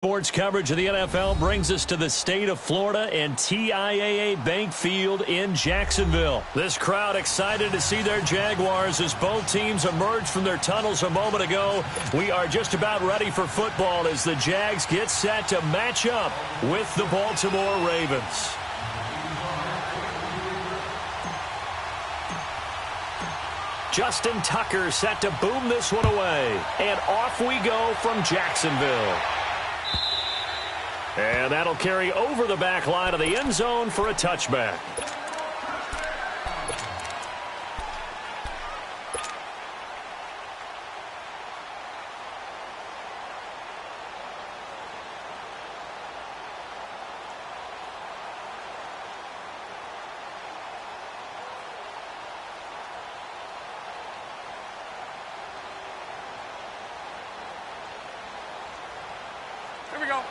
Sports coverage of the NFL brings us to the state of Florida and TIAA Bank Field in Jacksonville. This crowd excited to see their Jaguars as both teams emerged from their tunnels a moment ago. We are just about ready for football as the Jags get set to match up with the Baltimore Ravens. Justin Tucker set to boom this one away. And off we go from Jacksonville. And that'll carry over the back line of the end zone for a touchback. Here we go.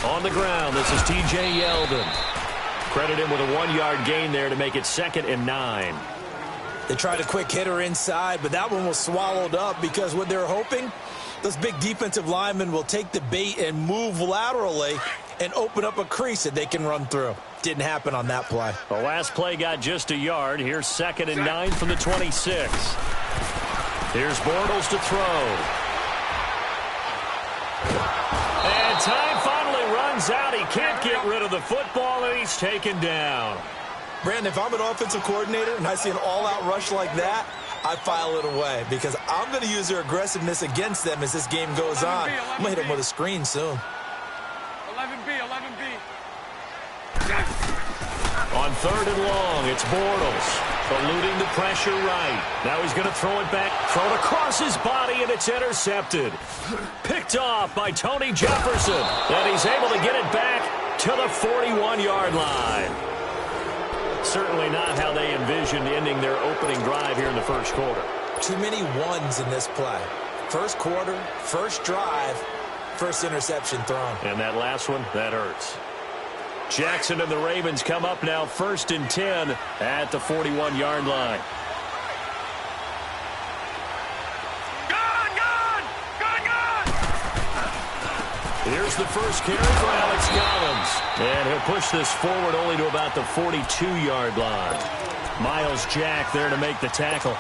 On the ground, this is TJ Yeldon. Credit him with a 1-yard gain there to make it 2nd and 9. They tried a quick hitter inside, but that one was swallowed up because what they're hoping, those big defensive linemen will take the bait and move laterally and open up a crease that they can run through. Didn't happen on that play. The last play got just a yard. Here's 2nd and 9 from the 26. Here's Bortles to throw. And time finally runs out. He can't get rid of the football, and he's taken down. Brandon, if I'm an offensive coordinator and I see an all-out rush like that, I file it away because I'm going to use their aggressiveness against them as this game goes on. I'm going to hit them with a screen soon. 11B. On 3rd and long, it's Bortles, eluding the pressure right. Now he's going to throw it back, throw it across his body, and it's intercepted. Picked off by Tony Jefferson, and he's able to get it back to the 41-yard line. Certainly not how they envisioned ending their opening drive here in the first quarter. Too many ones in this play. First quarter, first drive, first interception thrown. And that last one, that hurts. Jackson and the Ravens come up now 1st and 10 at the 41-yard line. Here's the first carry for Alex Collins. And he'll push this forward only to about the 42-yard line. Miles Jack there to make the tackle.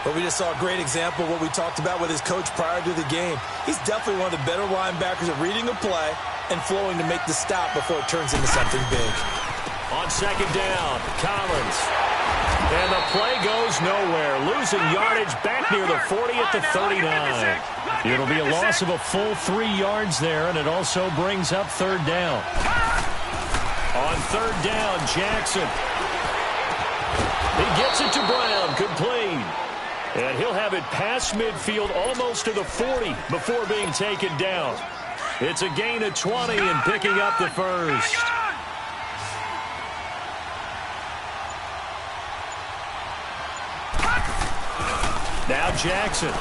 But we just saw a great example of what we talked about with his coach prior to the game. He's definitely one of the better linebackers at reading a play and flowing to make the stop before it turns into something big. On 2nd down, Collins. And the play goes nowhere. Losing yardage back near the 40 at the 39. It'll be a loss of a full 3 yards there, and it also brings up 3rd down. On 3rd down, Jackson. He gets it to Brown, complete. And he'll have it past midfield almost to the 40 before being taken down. It's a gain of 20 and picking up the first. Now Jackson.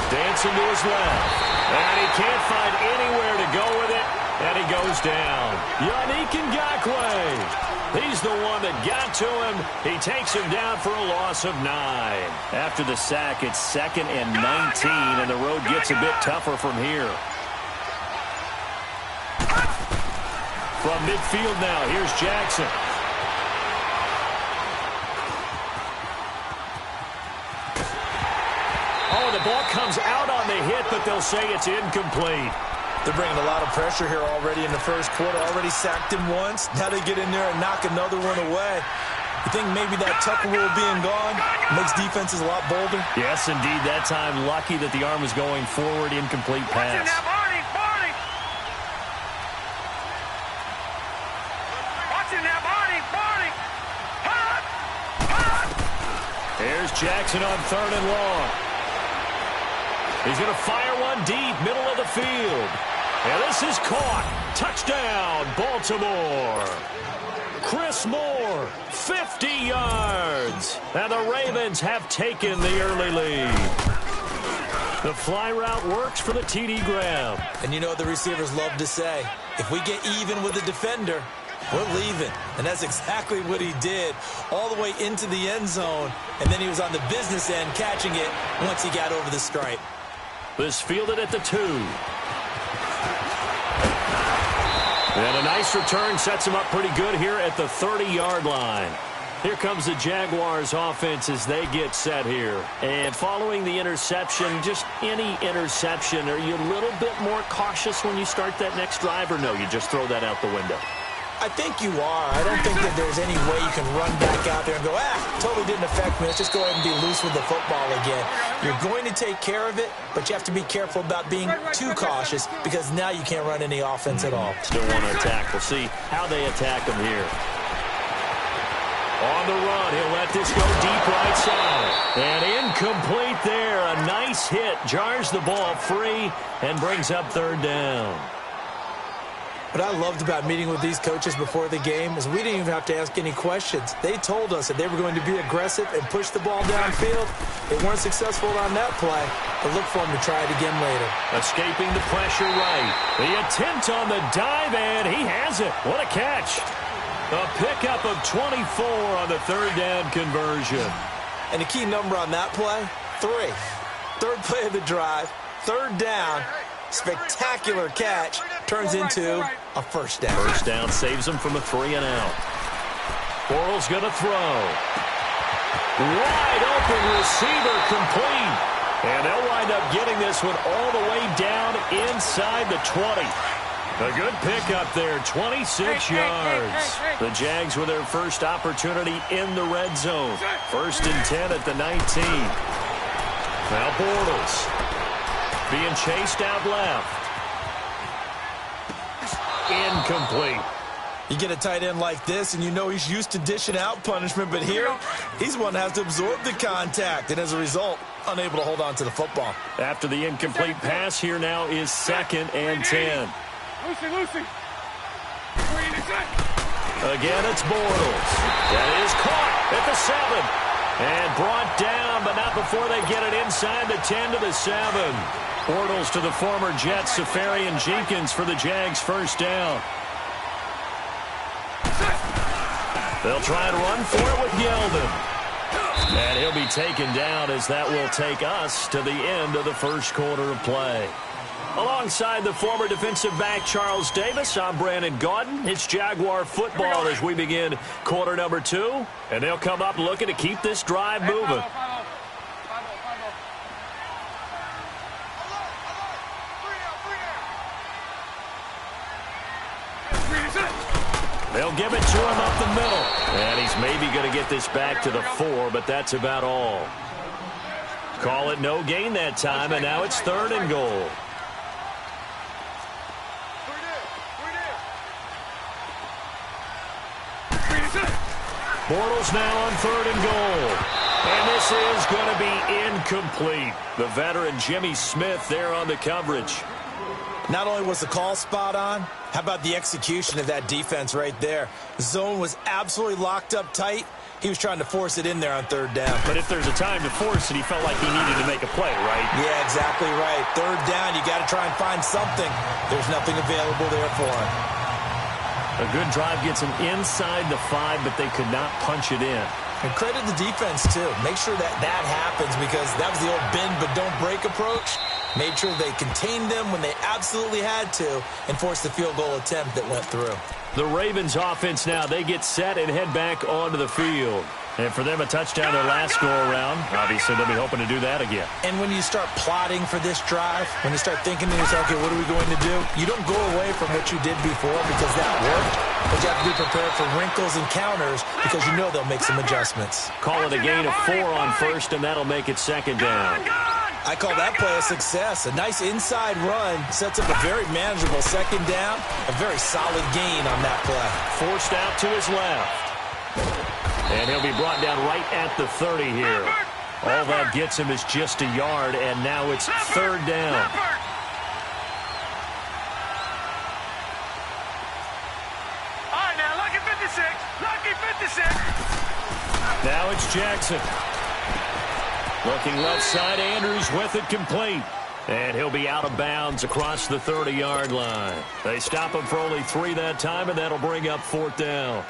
Dancing to his left. And he can't find anywhere to go with it. And he goes down. Yannick Ngakoue. He's the one that got to him. He takes him down for a loss of 9. After the sack, it's 2nd and 19, and the road gets a bit tougher from here. From midfield now, here's Jackson. Oh, the ball comes out on the hit, but they'll say it's incomplete. They're bringing a lot of pressure here already in the first quarter. Already sacked him once. Now they get in there and knock another one away. You think maybe that Tucker rule being gone makes defenses a lot bolder? Yes, indeed. That time, lucky that the arm was going forward. Incomplete pass. Here's Jackson on 3rd and long. He's going to fire one deep, middle of the field. And this is caught. Touchdown, Baltimore. Chris Moore, 50 yards. And the Ravens have taken the early lead. The fly route works for the TD grab. And you know what the receivers love to say? If we get even with the defender, we're leaving. And that's exactly what he did, all the way into the end zone. And then he was on the business end catching it once he got over the stripe. This fielded at the 2. And a nice return sets him up pretty good here at the 30-yard line. Here comes the Jaguars offense as they get set here. And following the interception, just any interception, are you a little bit more cautious when you start that next drive, or no, you just throw that out the window? I think you are. I don't think that there's any way you can run back out there and go, totally didn't affect me. Let's just go ahead and be loose with the football again. You're going to take care of it, but you have to be careful about being too cautious because now you can't run any offense at all. Still want to attack. We'll see how they attack them here. On the run, he'll let this go deep right side. And incomplete there. A nice hit. Jars the ball free and brings up 3rd down. What I loved about meeting with these coaches before the game is we didn't even have to ask any questions. They told us that they were going to be aggressive and push the ball downfield. They weren't successful on that play, but look for them to try it again later. Escaping the pressure right. The attempt on the dive, and he has it. What a catch. A pickup of 24 on the 3rd down conversion. And the key number on that play, 3. 3rd play of the drive, 3rd down, spectacular catch, turns into a 1st down. 1st down saves him from a 3-and-out. Bortles going to throw. Wide open receiver complete. And they'll wind up getting this one all the way down inside the 20. A good pickup there, 26 yards. The Jags with their first opportunity in the red zone. 1st and 10 at the 19. Now Bortles being chased out left. Incomplete. You get a tight end like this, and you know he's used to dishing out punishment, but here, he's one that has to absorb the contact, and as a result, unable to hold on to the football. After the incomplete pass, here now is 2nd and 10. Lucy. Again, it's Bortles. That is caught at the 7. And brought down, but not before they get it inside the 10 to the 7. Bortles to the former Jets, Safarian Jenkins for the Jags' 1st down. They'll try and run for it with Yeldon. And he'll be taken down as that will take us to the end of the 1st quarter of play. Alongside the former defensive back Charles Davis, I'm Brandon Gaudin. It's Jaguar football as we begin quarter number 2. And they'll come up looking to keep this drive moving. They'll give it to him up the middle. And he's maybe going to get this back to the 4, but that's about all. Call it no gain that time, and now it's 3rd and goal. Bortles now on 3rd and goal. And this is going to be incomplete. The veteran Jimmy Smith there on the coverage. Not only was the call spot on, how about the execution of that defense right there? The zone was absolutely locked up tight. He was trying to force it in there on 3rd down. But if there's a time to force it, he felt like he needed to make a play, right? Yeah, exactly right. 3rd down, you got to try and find something. There's nothing available there for him. A good drive gets him inside the 5, but they could not punch it in. And credit the defense, too. Make sure that happens because that was the old bend but don't break approach. Made sure they contained them when they absolutely had to and forced the field goal attempt that went through. The Ravens offense now, they get set and head back onto the field. And for them, a touchdown their last go-around. Obviously, they'll be hoping to do that again. And when you start plotting for this drive, when you start thinking to yourself, okay, what are we going to do? You don't go away from what you did before because that worked. But you have to be prepared for wrinkles and counters because you know they'll make some adjustments. Call it a gain of 4 on 1st, and that'll make it 2nd down. I call that play a success. A nice inside run sets up a very manageable 2nd down. A very solid gain on that play. Forced out to his left. And he'll be brought down right at the 30 here. All that gets him is just a yard, and now it's 3rd down. All right, now, lucky 56. Lucky 56. Now it's Jackson. Looking left side, Andrews with it complete. And he'll be out of bounds across the 30-yard line. They stop him for only 3 that time, and that'll bring up 4th down.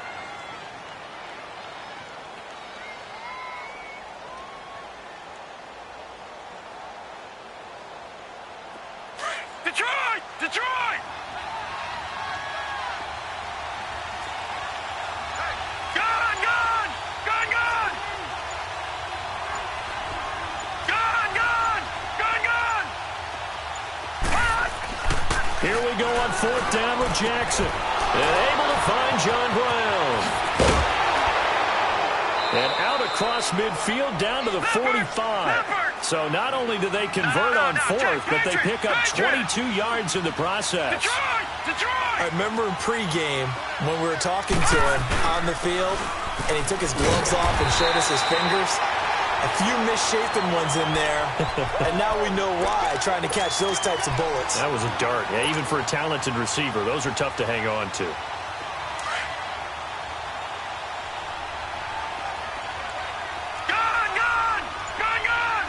Detroit! Detroit! Gun! Gun! Gun! Gun! Gun! Gun! Gun! Gun! Here we go on 4th down with Jackson. And able to find John Brown. And out across midfield down to the 45. So not only do they convert on 4th, but they pick up 22 yards in the process. Detroit! Detroit! I remember in pregame when we were talking to him on the field, and he took his gloves off and showed us his fingers. A few misshapen ones in there, and now we know why, trying to catch those types of bullets. That was a dart. Yeah, even for a talented receiver, those are tough to hang on to. Gun! Gun! Gun! Gun!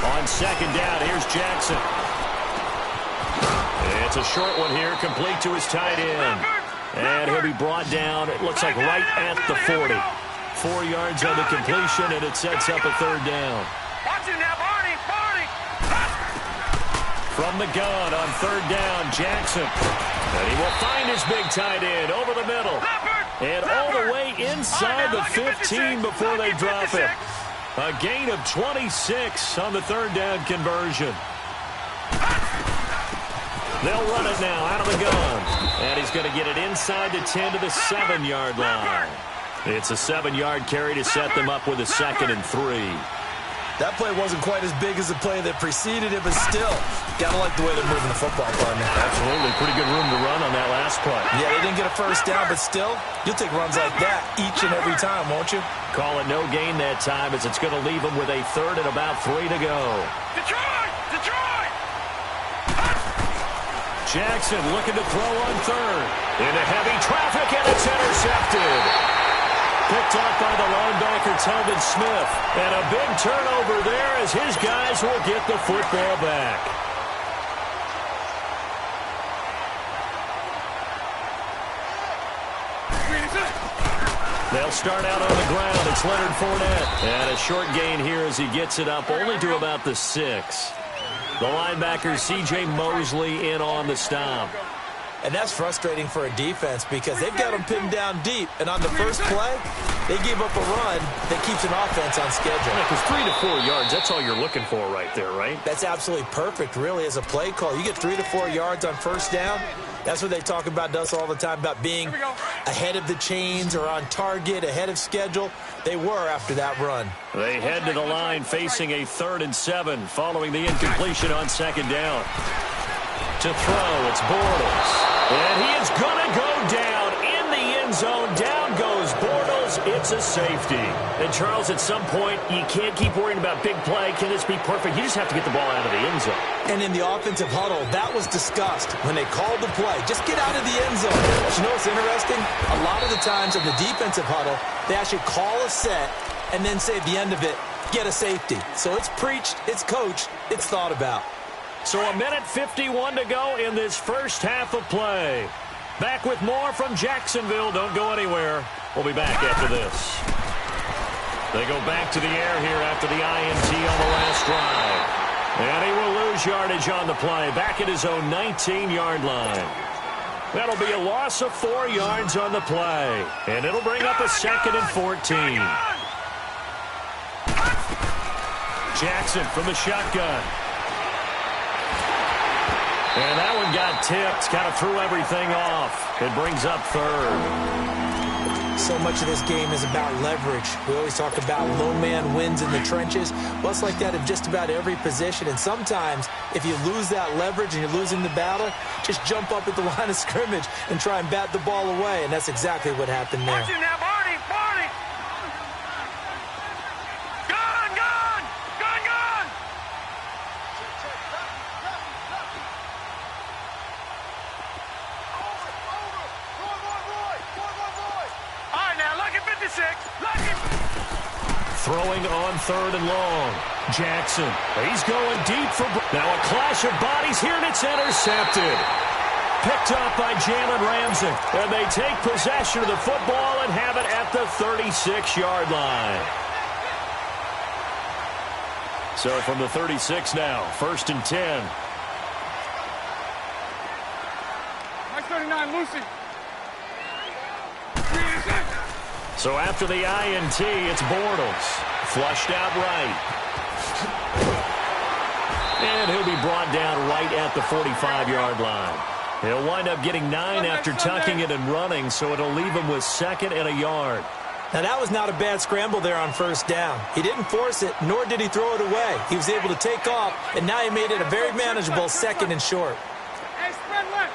On 2nd down, here's Jackson. It's a short one here, complete to his tight end. And he'll be brought down, it looks like right at the 40. 4 yards on the completion, and it sets up a 3rd down. Watch it now, Barney! Barney! From the gun on 3rd down, Jackson. And he will find his big tight end over the middle. And all the way inside the 15 before they drop him. A gain of 26 on the 3rd down conversion. They'll run it now out of the gun. And he's going to get it inside the 10 to the 7-yard line. It's a 7-yard carry to set them up with a 2nd and 3. That play wasn't quite as big as the play that preceded it, but still, gotta like the way they're moving the football, partner. Absolutely. Pretty good room to run on that last play. Yeah, they didn't get a 1st down, but still, you'll take runs like that each and every time, won't you? Call it no gain that time, as it's going to leave them with a 3rd and about 3 to go. Detroit! Detroit! Jackson looking to throw on 3rd. Into heavy traffic, and it's intercepted. Picked off by the linebacker, Telvin Smith. And a big turnover there as his guys will get the football back. They'll start out on the ground. It's Leonard Fournette. And a short gain here as he gets it up only to about the 6. The linebacker, C.J. Mosley, in on the stop. And that's frustrating for a defense because they've got them pinned down deep. And on the first play, they gave up a run that keeps an offense on schedule. Yeah, because 3 to 4 yards, that's all you're looking for right there, right? That's absolutely perfect, really, as a play call. You get 3 to 4 yards on 1st down. That's what they talk about us all the time, about being ahead of the chains or on target, ahead of schedule. They were after that run. They head to the line facing a 3rd and 7 following the incompletion on 2nd down. To throw, it's Bortles. And he is going to go down in the end zone. Down goes Bortles. It's a safety. And, Charles, at some point, you can't keep worrying about big play. Can this be perfect? You just have to get the ball out of the end zone. And in the offensive huddle, that was discussed when they called the play. Just get out of the end zone. But you know what's interesting? A lot of the times in the defensive huddle, they actually call a set and then say at the end of it, get a safety. So it's preached, it's coached, it's thought about. So a minute 51 to go in this first half of play. Back with more from Jacksonville. Don't go anywhere. We'll be back after this. They go back to the air here after the INT on the last drive. And he will lose yardage on the play. Back at his own 19-yard line. That'll be a loss of 4 yards on the play. And it'll bring up a 2nd and 14. Jackson from the shotgun. And that one got tipped, kind of threw everything off. It brings up 3rd. So much of this game is about leverage. We always talk about low man wins in the trenches. Well, it's like that in just about every position. And sometimes, if you lose that leverage and you're losing the battle, just jump up at the line of scrimmage and try and bat the ball away. And that's exactly what happened there. Watch it now, Barney! Barney! Gun! Gun! Gun! Gun! All right, now, look at 56. Look at... throwing on 3rd and long. Jackson, he's going deep for... Now a clash of bodies here, and it's intercepted. Picked up by Jalen Ramsey. And they take possession of the football and have it at the 36-yard line. So from the 36 now, 1st and 10. Mike 39, Lucy. So after the INT, it's Bortles. Flushed out right. And he'll be brought down right at the 45-yard line. He'll wind up getting 9 after tucking it and running, so it'll leave him with 2nd and a yard. Now, that was not a bad scramble there on 1st down. He didn't force it, nor did he throw it away. He was able to take off, and now he made it a very manageable 2nd and short. Hey, spread left.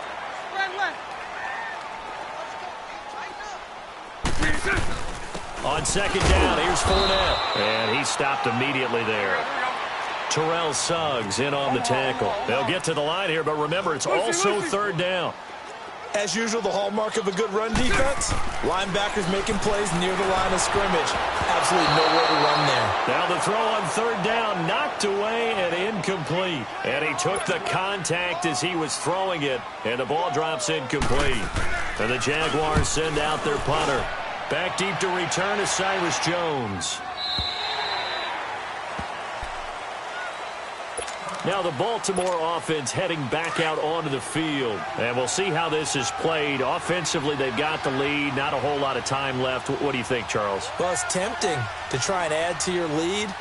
Spread left. On 2nd down, here's Fournette. And he stopped immediately there. Terrell Suggs in on the tackle. They'll get to the line here, but remember, it's also 3rd down. As usual, the hallmark of a good run defense, linebackers making plays near the line of scrimmage. Absolutely nowhere to run there. Now the throw on 3rd down, knocked away and incomplete. And he took the contact as he was throwing it, and the ball drops incomplete. And the Jaguars send out their punter. Back deep to return is Cyrus Jones. Now the Baltimore offense heading back out onto the field. And we'll see how this is played. Offensively, they've got the lead. Not a whole lot of time left. What do you think, Charles? Well, it's tempting to try and add to your lead,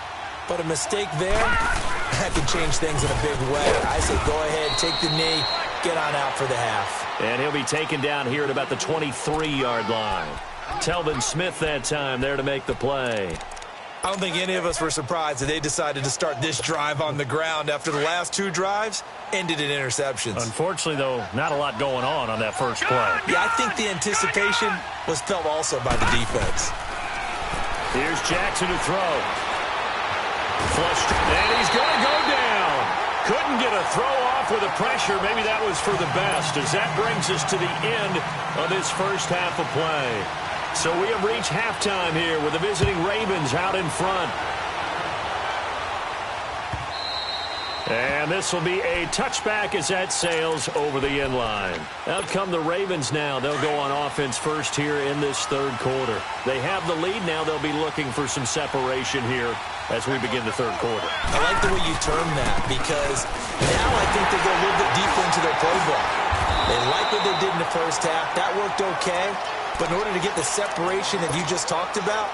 but a mistake there, that can change things in a big way. I say go ahead, take the knee, get on out for the half. And he'll be taken down here at about the 23-yard line. Telvin Smith that time there to make the play. I don't think any of us were surprised that they decided to start this drive on the ground after the last 2 drives ended in interceptions. Unfortunately, though, not a lot going on that first play. Yeah, I think the anticipation was felt also by the defense. Here's Jackson to throw. Flushed, and he's going to go down. Couldn't get a throw off with the pressure. Maybe that was for the best, as that brings us to the end of this first half of play. So we have reached halftime here with the visiting Ravens out in front. And this will be a touchback as that sails over the end line. Out come the Ravens now. They'll go on offense first here in this 3rd quarter. They have the lead now. They'll be looking for some separation here as we begin the 3rd quarter. I like the way you term that, because now I think they go a little bit deeper into their playbook. They like what they did in the first half. That worked okay. But in order to get the separation that you just talked about,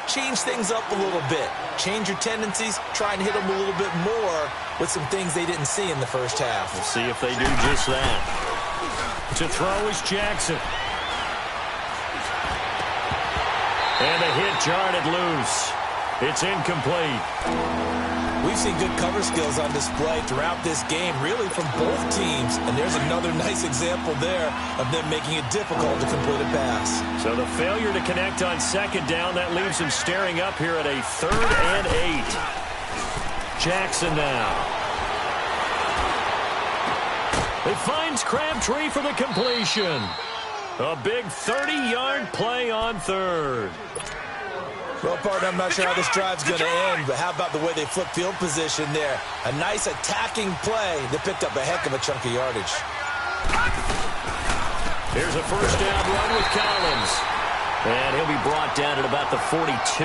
change things up a little bit. Change your tendencies. Try and hit them a little bit more with some things they didn't see in the first half. We'll see if they do just that. To throw is Jackson. And a hit jarred it loose. It's incomplete. We've seen good cover skills on display throughout this game, really from both teams. And there's another nice example there of them making it difficult to complete a pass. So the failure to connect on 2nd down, that leaves him staring up here at a 3rd and 8. Jackson now. It finds Crabtree for the completion. A big 30-yard play on 3rd. Well, partner, I'm not sure how this drive's going to end, but how about the way they flip field position there? A nice attacking play that picked up a heck of a chunk of yardage. Here's a 1st down run with Collins. And he'll be brought down at about the 42.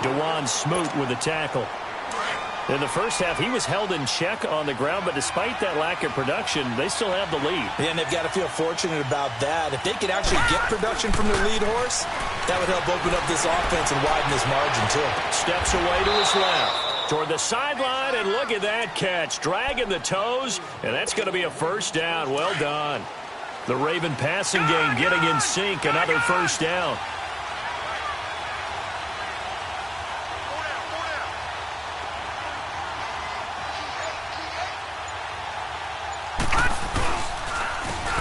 DeJuan Smoot with the tackle. In the first half, he was held in check on the ground, but despite that lack of production, they still have the lead. Yeah, and they've got to feel fortunate about that. If they could actually get production from their lead horse, that would help open up this offense and widen this margin, too. Steps away to his left, toward the sideline, and look at that catch. Dragging the toes, and that's going to be a 1st down. Well done. The Raven passing game getting in sync, another 1st down.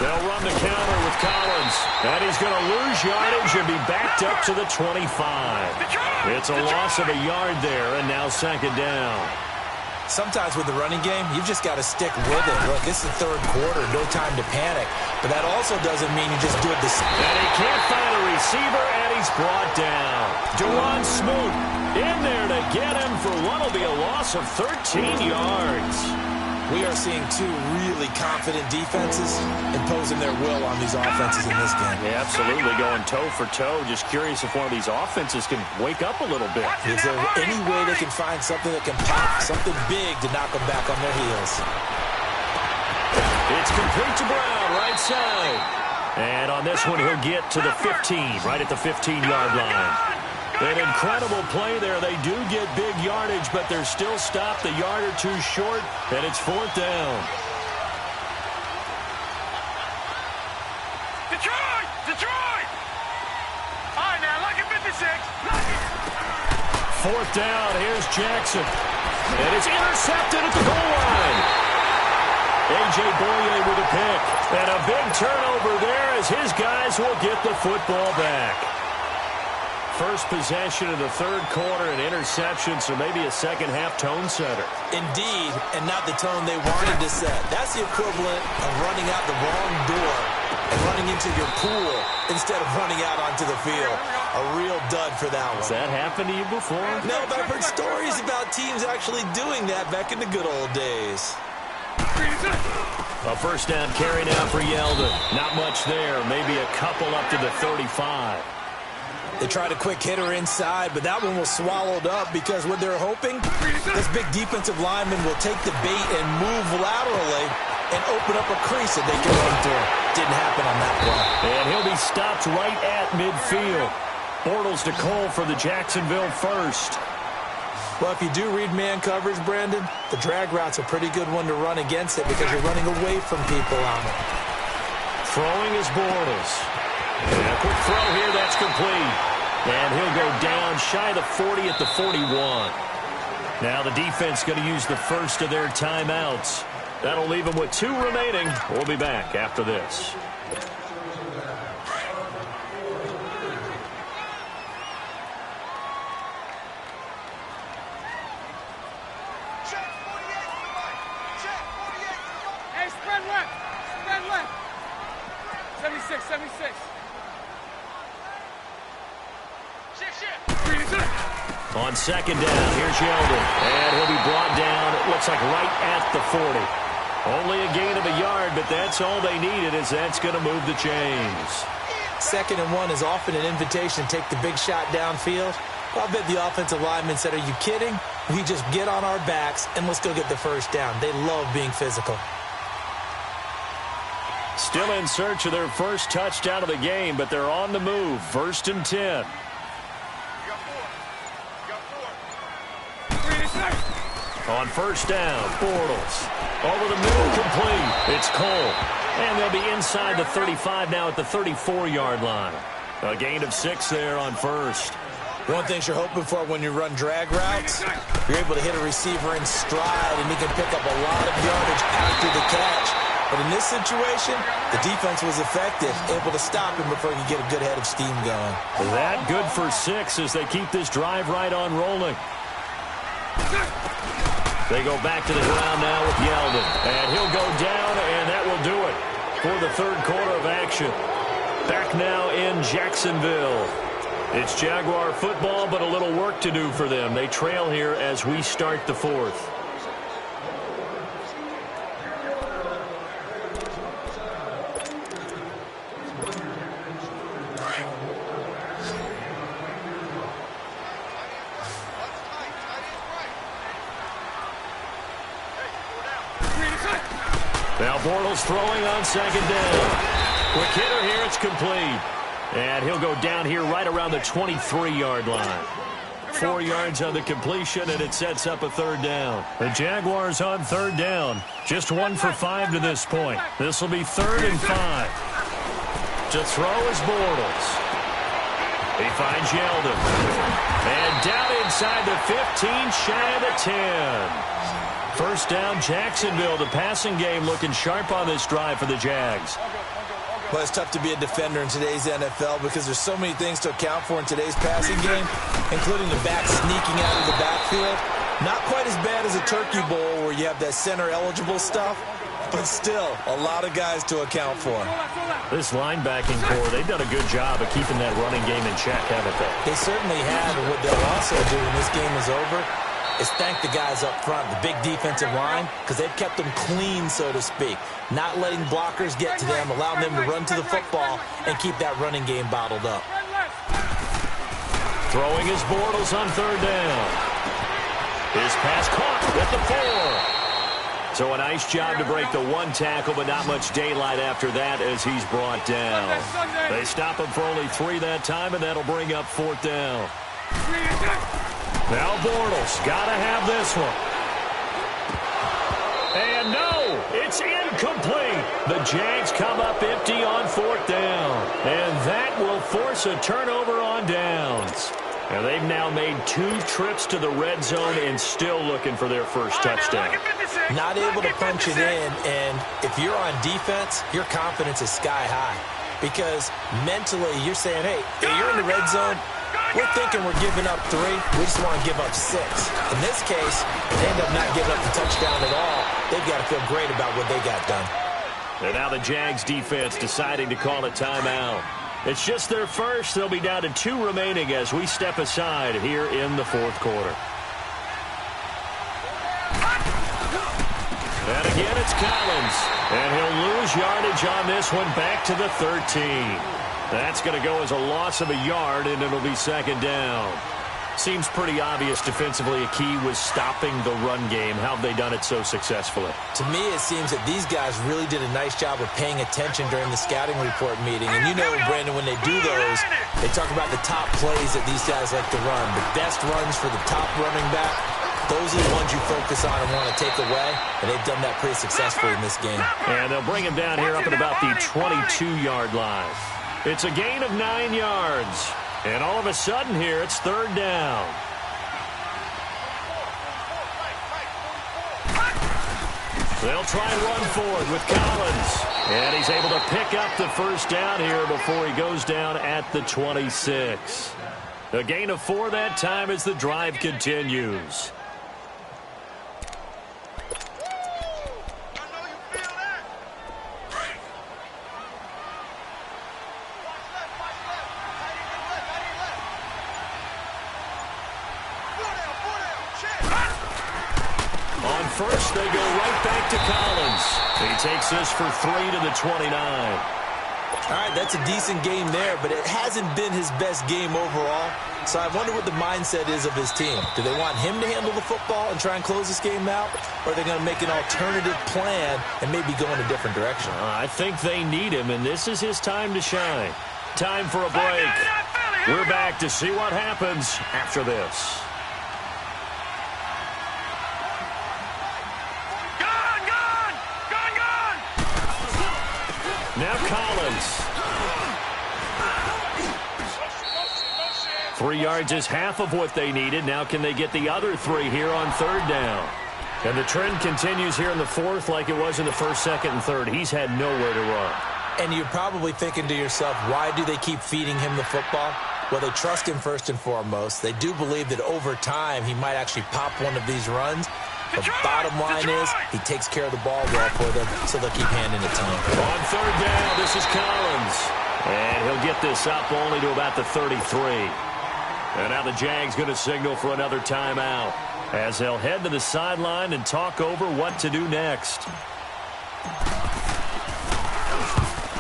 They'll run the counter with Collins. And he's going to lose yardage and be backed up to the 25. It's a loss of a yard there, and now 2nd down. Sometimes with the running game, you've just got to stick with it. Look, this is the third quarter, no time to panic. But that also doesn't mean you just do it the same. And he can't find a receiver, and he's brought down. Deron Smoot in there to get him for what will be a loss of 13 yards. We are seeing two really confident defenses imposing their will on these offenses in this game. Yeah, absolutely, going toe for toe. Just curious if one of these offenses can wake up a little bit. Is there any way they can find something that can pop, something big to knock them back on their heels? It's complete to Brown, right side. And on this one, he'll get to the 15, right at the 15-yard line. An incredible play there. They do get big yardage, but they're still stopped a yard or two short, and it's fourth down. Detroit! Detroit! All right, now, look at 56. Fourth down, here's Jackson. And it's intercepted at the goal line. A.J. Boye with a pick. And a big turnover there as his guys will get the football back. First possession of the third quarter, an interception, so maybe a second-half tone setter. Indeed, and not the tone they wanted to set. That's the equivalent of running out the wrong door and running into your pool instead of running out onto the field. A real dud for that one. Has that happened to you before? No, but I've heard stories about teams actually doing that back in the good old days. A first down carry now for Yeldon. Not much there, maybe a couple up to the 35. They tried a quick hitter inside, but that one was swallowed up because what they're hoping, this big defensive lineman will take the bait and move laterally and open up a crease that they can run through. Didn't happen on that play. And he'll be stopped right at midfield. Bortles to Cole for the Jacksonville first. Well, if you do read man coverage, Brandon, the drag route's a pretty good one to run against it because you're running away from people on it. Throwing is Bortles. And a quick throw here, that's complete. And he'll go down shy of the 40 at the 41. Now the defense going to use the first of their timeouts. That'll leave them with 2 remaining. We'll be back after this. Hey, spread left. Spread left. 76, 76. On second down, here's Yeldon. And he'll be brought down, it looks like right at the 40. Only a gain of a yard, but that's all they needed, as that's going to move the chains. 2nd and 1 is often an invitation to take the big shot downfield. Well, I bet the offensive lineman said, are you kidding? We just get on our backs and let's go get the first down. They love being physical. Still in search of their first touchdown of the game, but they're on the move. 1st and 10. On first down, Bortles. Over the middle, complete. It's Cole. And they'll be inside the 35 now at the 34-yard line. A gain of 6 there on first. One thing you're hoping for when you run drag routes, you're able to hit a receiver in stride, and he can pick up a lot of yardage after the catch. But in this situation, the defense was effective, able to stop him before he could get a good head of steam going. That good for 6 as they keep this drive right on rolling. They go back to the ground now with Yeldon. And he'll go down, and that will do it for the third quarter of action. Back now in Jacksonville. It's Jaguar football, but a little work to do for them. They trail here as we start the fourth. Now Bortles throwing on second down. Quick hitter here, it's complete. And he'll go down here right around the 23-yard line. 4 yards on the completion, and it sets up a third down. The Jaguars on third down. Just 1 for 5 to this point. This will be 3rd and 5. To throw is Bortles. He finds Yeldon. And down inside the 15, shy of the 10. First down, Jacksonville. The passing game looking sharp on this drive for the Jags. Well, it's tough to be a defender in today's NFL because there's so many things to account for in today's passing game, including the back sneaking out of the backfield. Not quite as bad as a turkey bowl where you have that center-eligible stuff, but still a lot of guys to account for. This linebacking core, they've done a good job of keeping that running game in check, haven't they? They certainly have, and what they'll also do when this game is over is thank the guys up front, the big defensive line, because they've kept them clean, so to speak. Not letting blockers get to them, allowing them to run to the football and keep that running game bottled up. Throwing his Bortles on third down. His pass caught at the 4. So a nice job to break the one tackle, but not much daylight after that as he's brought down. They stop him for only 3 that time, and that'll bring up 4th down. Now Bortles got to have this one. And no, it's incomplete. The Jags come up empty on 4th down. And that will force a turnover on downs. And they've now made 2 trips to the red zone and still looking for their first touchdown. Not able to punch it in, and if you're on defense, your confidence is sky high. Because mentally, you're saying, hey, you're in the red zone. We're thinking we're giving up 3. We just want to give up 6. In this case, they end up not giving up the touchdown at all. They've got to feel great about what they got done. And now the Jags defense deciding to call a timeout. It's just their first. They'll be down to 2 remaining as we step aside here in the 4th quarter. And again, it's Collins. And he'll lose yardage on this one back to the 13. That's going to go as a loss of a yard, and it'll be 2nd down. Seems pretty obvious defensively a key was stopping the run game. How have they done it so successfully? To me, it seems that these guys really did a nice job of paying attention during the scouting report meeting. And you know, Brandon, when they do those, they talk about the top plays that these guys like to run. The best runs for the top running back, those are the ones you focus on and want to take away. And they've done that pretty successfully in this game. And they'll bring him down here up at about the 22-yard line. It's a gain of 9 yards. And all of a sudden here, it's 3rd down. They'll try and run forward with Collins. And he's able to pick up the 1st down here before he goes down at the 26. A gain of 4 that time as the drive continues. First, they go right back to Collins. He takes this for 3 to the 29. All right, that's a decent game there, but it hasn't been his best game overall. So I wonder what the mindset is of his team. Do they want him to handle the football and try and close this game out? Or are they going to make an alternative plan and maybe go in a different direction? I think they need him, and this is his time to shine. Time for a break. We're back to see what happens after this. Now Collins. 3 yards is half of what they needed. Now can they get the other 3 here on 3rd down? And the trend continues here in the 4th like it was in the 1st, 2nd, and 3rd. He's had nowhere to run. And you're probably thinking to yourself, why do they keep feeding him the football? Well, they trust him first and foremost. They do believe that over time he might actually pop one of these runs. The bottom line is he takes care of the ball well for them, so they'll keep handing it to him. On 3rd down, this is Collins. And he'll get this up only to about the 33. And now the Jags going to signal for another timeout as they'll head to the sideline and talk over what to do next.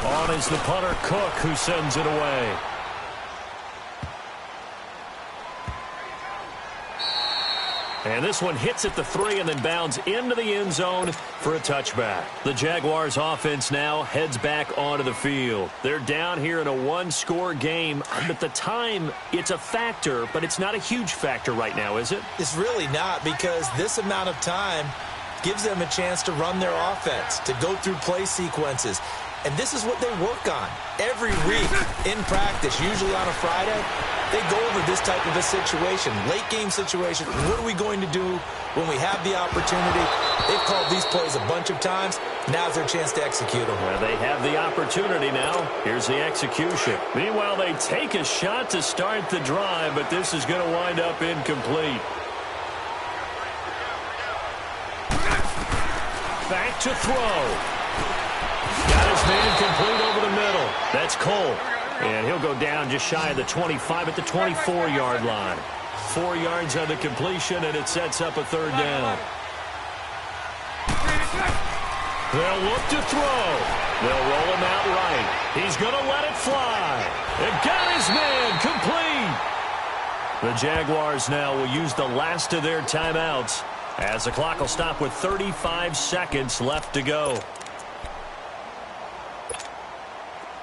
On is the punter, Cook, who sends it away. And this one hits at the 3 and then bounds into the end zone for a touchback. The Jaguars offense now heads back onto the field. They're down here in a 1-score game. At the time, it's a factor, but it's not a huge factor right now, is it? It's really not, because this amount of time gives them a chance to run their offense, to go through play sequences. And this is what they work on every week in practice, usually on a Friday. They go over this type of a situation, late game situation. What are we going to do when we have the opportunity? They've called these plays a bunch of times. Now's their chance to execute them. Well, they have the opportunity now. Here's the execution. Meanwhile, they take a shot to start the drive, but this is going to wind up incomplete. back to throw. Got his man complete over the middle. That's Cole. And he'll go down just shy of the 25 at the 24-yard line. 4 yards on the completion, and it sets up a third down. They'll look to throw. They'll roll him out right. He's going to let it fly. And got his man complete. The Jaguars now will use the last of their timeouts as the clock will stop with 35 seconds left to go.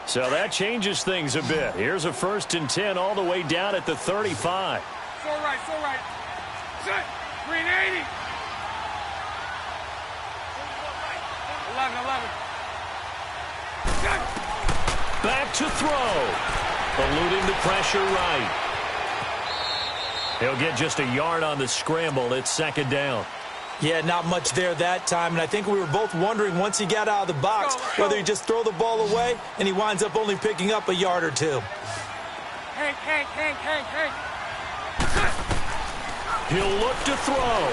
So that changes things a bit. Here's a 1st and 10 all the way down at the 35. So right, so right. Set. Green 80. 11. Set. Back to throw. Eluding the pressure right. He'll get just a yard on the scramble. It's 2nd down. Yeah, not much there that time, and I think we were both wondering once he got out of the box whether he just throw the ball away, and he winds up only picking up a yard or two. Hank. He'll look to throw.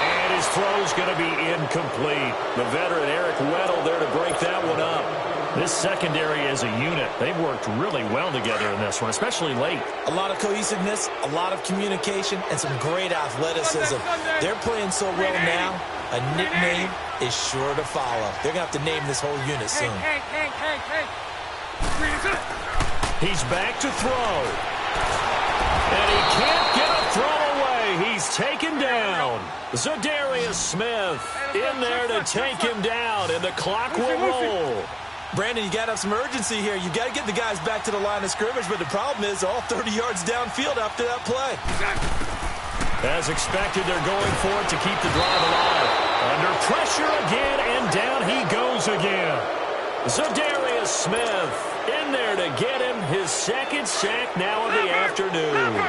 And his throw's going to be incomplete. The veteran Eric Weddle there to break that one up. This secondary as a unit, they've worked really well together in this one, especially late. A lot of cohesiveness, a lot of communication, and some great athleticism. They're playing so well now, a nickname is sure to follow. They're going to have to name this whole unit soon. Hank. He's back to throw. And he can't get a throw away. He's taken down. Zadarius Smith in there to take him down, and the clock will roll. Brandon, you got to have some urgency here. You got to get the guys back to the line of scrimmage, but the problem is all 30 yards downfield after that play. As expected, they're going for it to keep the drive alive. Under pressure again, and down he goes again. Zadarius Smith in there to get him his 2nd sack now of the afternoon.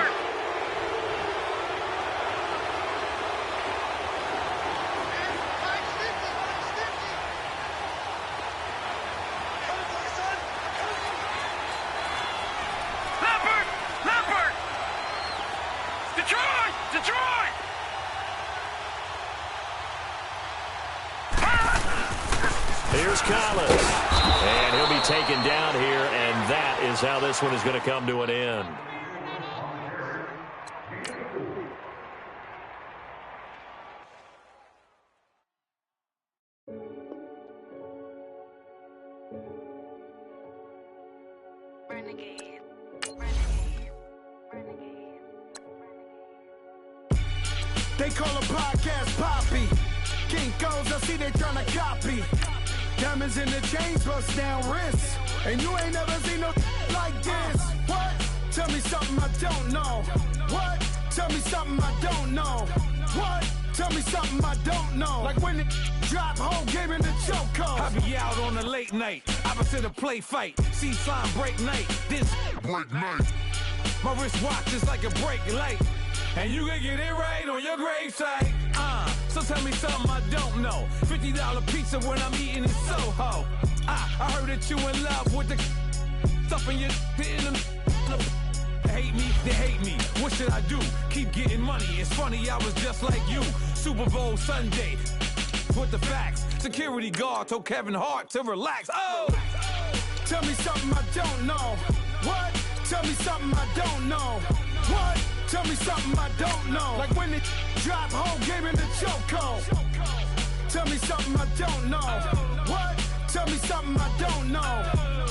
Detroit! Here's Collins. And he'll be taken down here, and that is how this one is going to come to an end. They call a podcast Poppy. Kinkos, I see they tryna copy. Diamonds in the chains, bust down wrists. And you ain't never seen no like this. What? Tell me something I don't know. What? Tell me something I don't know. What? Tell me something I don't know. Like when it drop, whole game in the chokehold. I be out on a late night, opposite a play fight. See slime break night, this break night. My wristwatch is like a brake light. And you can get it right on your gravesite. So tell me something I don't know. $50 pizza when I'm eating in Soho. I heard that you in love with the stuff in your hate me, they hate me. What should I do? Keep getting money. It's funny, I was just like you. Super Bowl Sunday. With the facts. Security guard told Kevin Hart to relax. Oh! Tell me something I don't know. What? Tell me something I don't know. What? Tell me something I don't know. Like when it drop, whole game in the chokehold. Tell me something I don't know. What? Tell me something I don't know.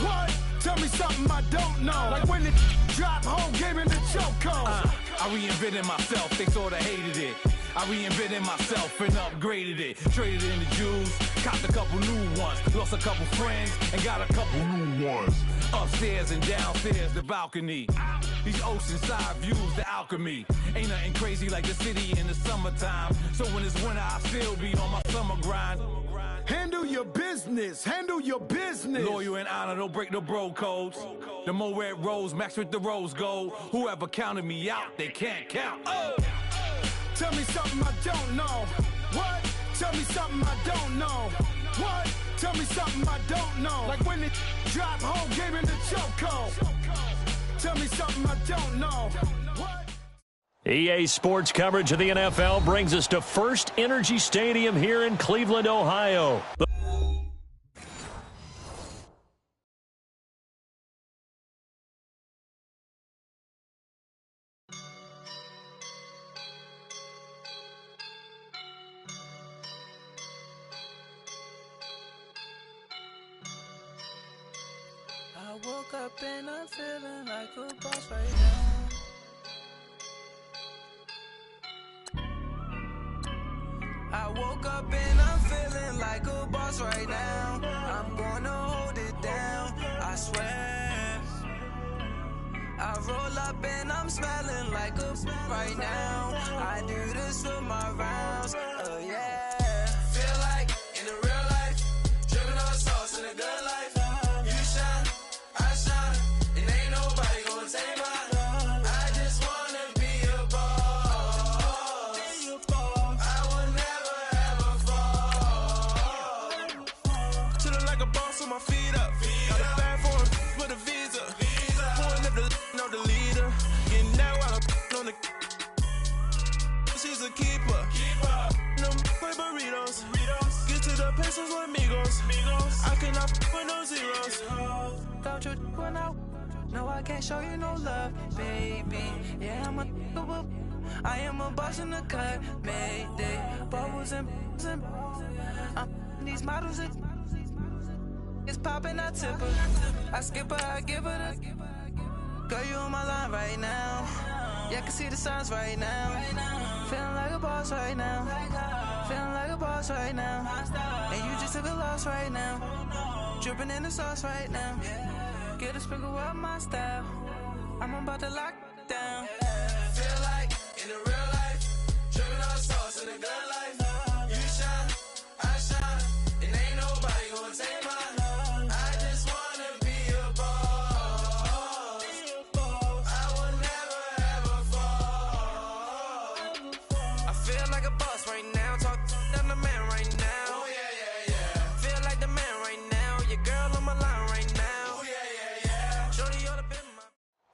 What? Tell me something I don't know. Like when it drop, whole game in the chokehold. I reinvented myself, they sorta hated it. I reinvented myself and upgraded it. Traded in the Jews, copped a couple new ones. Lost a couple friends and got a couple new ones. Upstairs and downstairs, the balcony. These oceanside views, the alchemy. Ain't nothing crazy like the city in the summertime. So when it's winter, I still be on my summer grind. Handle your business. Handle your business. Loyal and honor, don't break no bro codes. The more red rose, max with the rose gold. Whoever counted me out, they can't count. Oh! Tell me something I don't know. What? Tell me something I don't know. What? Tell me something I don't know. Like when it drop, whole game in the chokehold. Tell me something I don't know. What? EA Sports coverage of the NFL brings us to First Energy Stadium here in Cleveland, Ohio. I woke up and I'm feeling like a boss right now. I woke up and I'm feeling like a boss right now. I'm gonna hold it down, I swear. I roll up and I'm smelling like a right now. I do this for my rounds, oh yeah. Feel like in the real life, dripping on sauce in a good life. You shine, I shine, and ain't nobody gonna take mine. I just wanna be a boss. I will never ever fall. Chillin' like a boss with my feet up. Got a bag for the visa. Pulling up the leader. Getting that while I'm on the. She's a keeper. No burritos. Get to the pesos with amigos. I cannot with no zeros. Don't you run out? No, I can't show you no love, baby. Yeah, I am a boss in the cut, Mayday. Bubbles and these models it's popping, I tip her. I skip her, I give her the. Girl, you on my line right now. Yeah, I can see the signs right now. Feeling like a boss right now. Feeling like a boss right now. And you just took a loss right now. Dripping in the sauce right now. Get a sprinkle up my style. I'm about to lock down. Feel like in the real life, dripping on sauce in a good life. You shine, I shine, and ain't nobody gonna take mine. I just wanna be a boss. I will never ever fall. I feel like a boss right now. Talk to the man right now. Oh yeah, yeah, yeah. Feel like the man right now. Your girl on my line right now. Oh yeah, yeah, yeah. Shorty all up in my.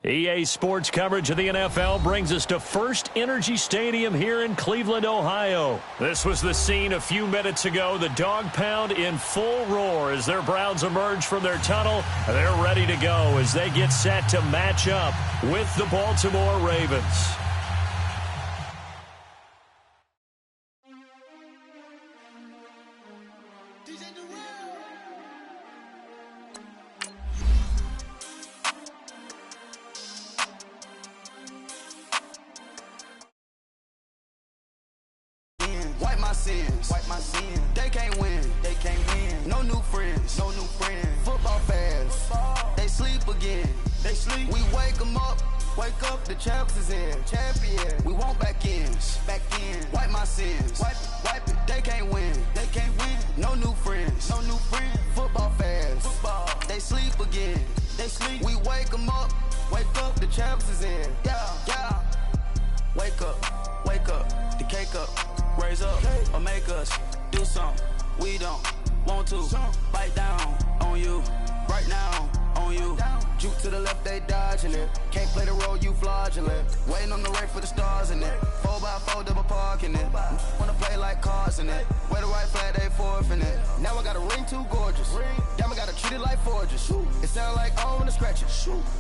EA Sports coverage of the NFL brings us to First Energy Stadium here in Cleveland, Ohio. This was the scene a few minutes ago. The dog pound in full roar as their Browns emerge from their tunnel. They're ready to go as they get set to match up with the Baltimore Ravens. Wipe my sins. They can't win. No new friends. Football fans. They sleep again. We wake them up. The champs is in. Champion. We want back ends. Wipe my sins. Wipe it. They can't win. No new friends. Football fans. They sleep again. We wake them up. The champs is in. Yeah. Wake up. The cake up. Raise up or make us do something we don't want to. Bite down on you right now on you. Juke to the left, they dodging it. Can't play the role, you fraudulent. Waiting on the right for the stars in it. 4x4 double parking it. Wanna play like cars in it. Wear the right flag, they forfeiting it. Now I got a ring too gorgeous. Damn, I gotta treat it like forges. It sound like I wanna scratch it.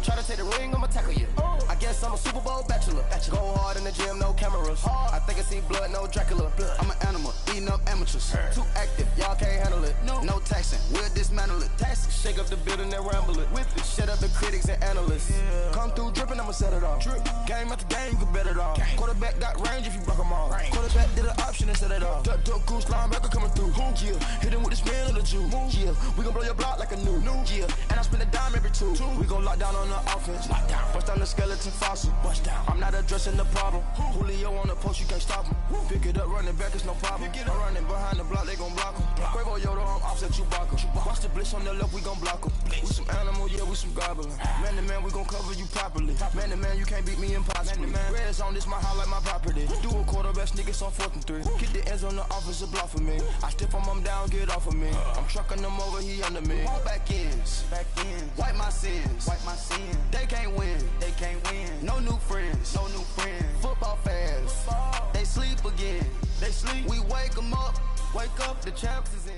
Try to take the ring, I'ma tackle you. I guess I'm a Super Bowl bachelor. Go hard in the gym, no cameras. I think I see blood, no Dracula. I'm an animal, eating up amateurs. Too active, y'all can't handle it. No taxing, we'll dismantle it. Shake up the building and ramble it. Whip it, shut up the critics and analysts. Come through dripping, I'ma set it off. Game after game, you can bet it off. Quarterback got range if you block them all. Quarterback did an option and set it off. Duck, goose, linebacker coming through. Yeah, hit him with the spin of the Jew. Yeah, we gon' blow your block like a new. Yeah, and I spend a dime every two. We gon' lock down on the offense. Bust down the skeleton fossil. I'm not addressing the problem. Julio on the post, you can't stop him. Pick it up, running back, it's no problem. I'm running behind the block, they gon' block him. Quavo Yoda, I'm offset Chewbacca. Watch the blitz on the left, we gon' block him. We some animal, yeah, we some goblin. Man to man, we gon' cover you properly. Man to man, you can't beat me impossibly. Red zone, this my highlight, my property. Do a quarterback sneakers on 4th and 3. Get the ends on the offensive block for me. I step on him down, get off of me. I'm trucking them over, he under me. Back ends. Wipe my sins. They can't win. No new friends. Football fans. Wake up, the champs is in.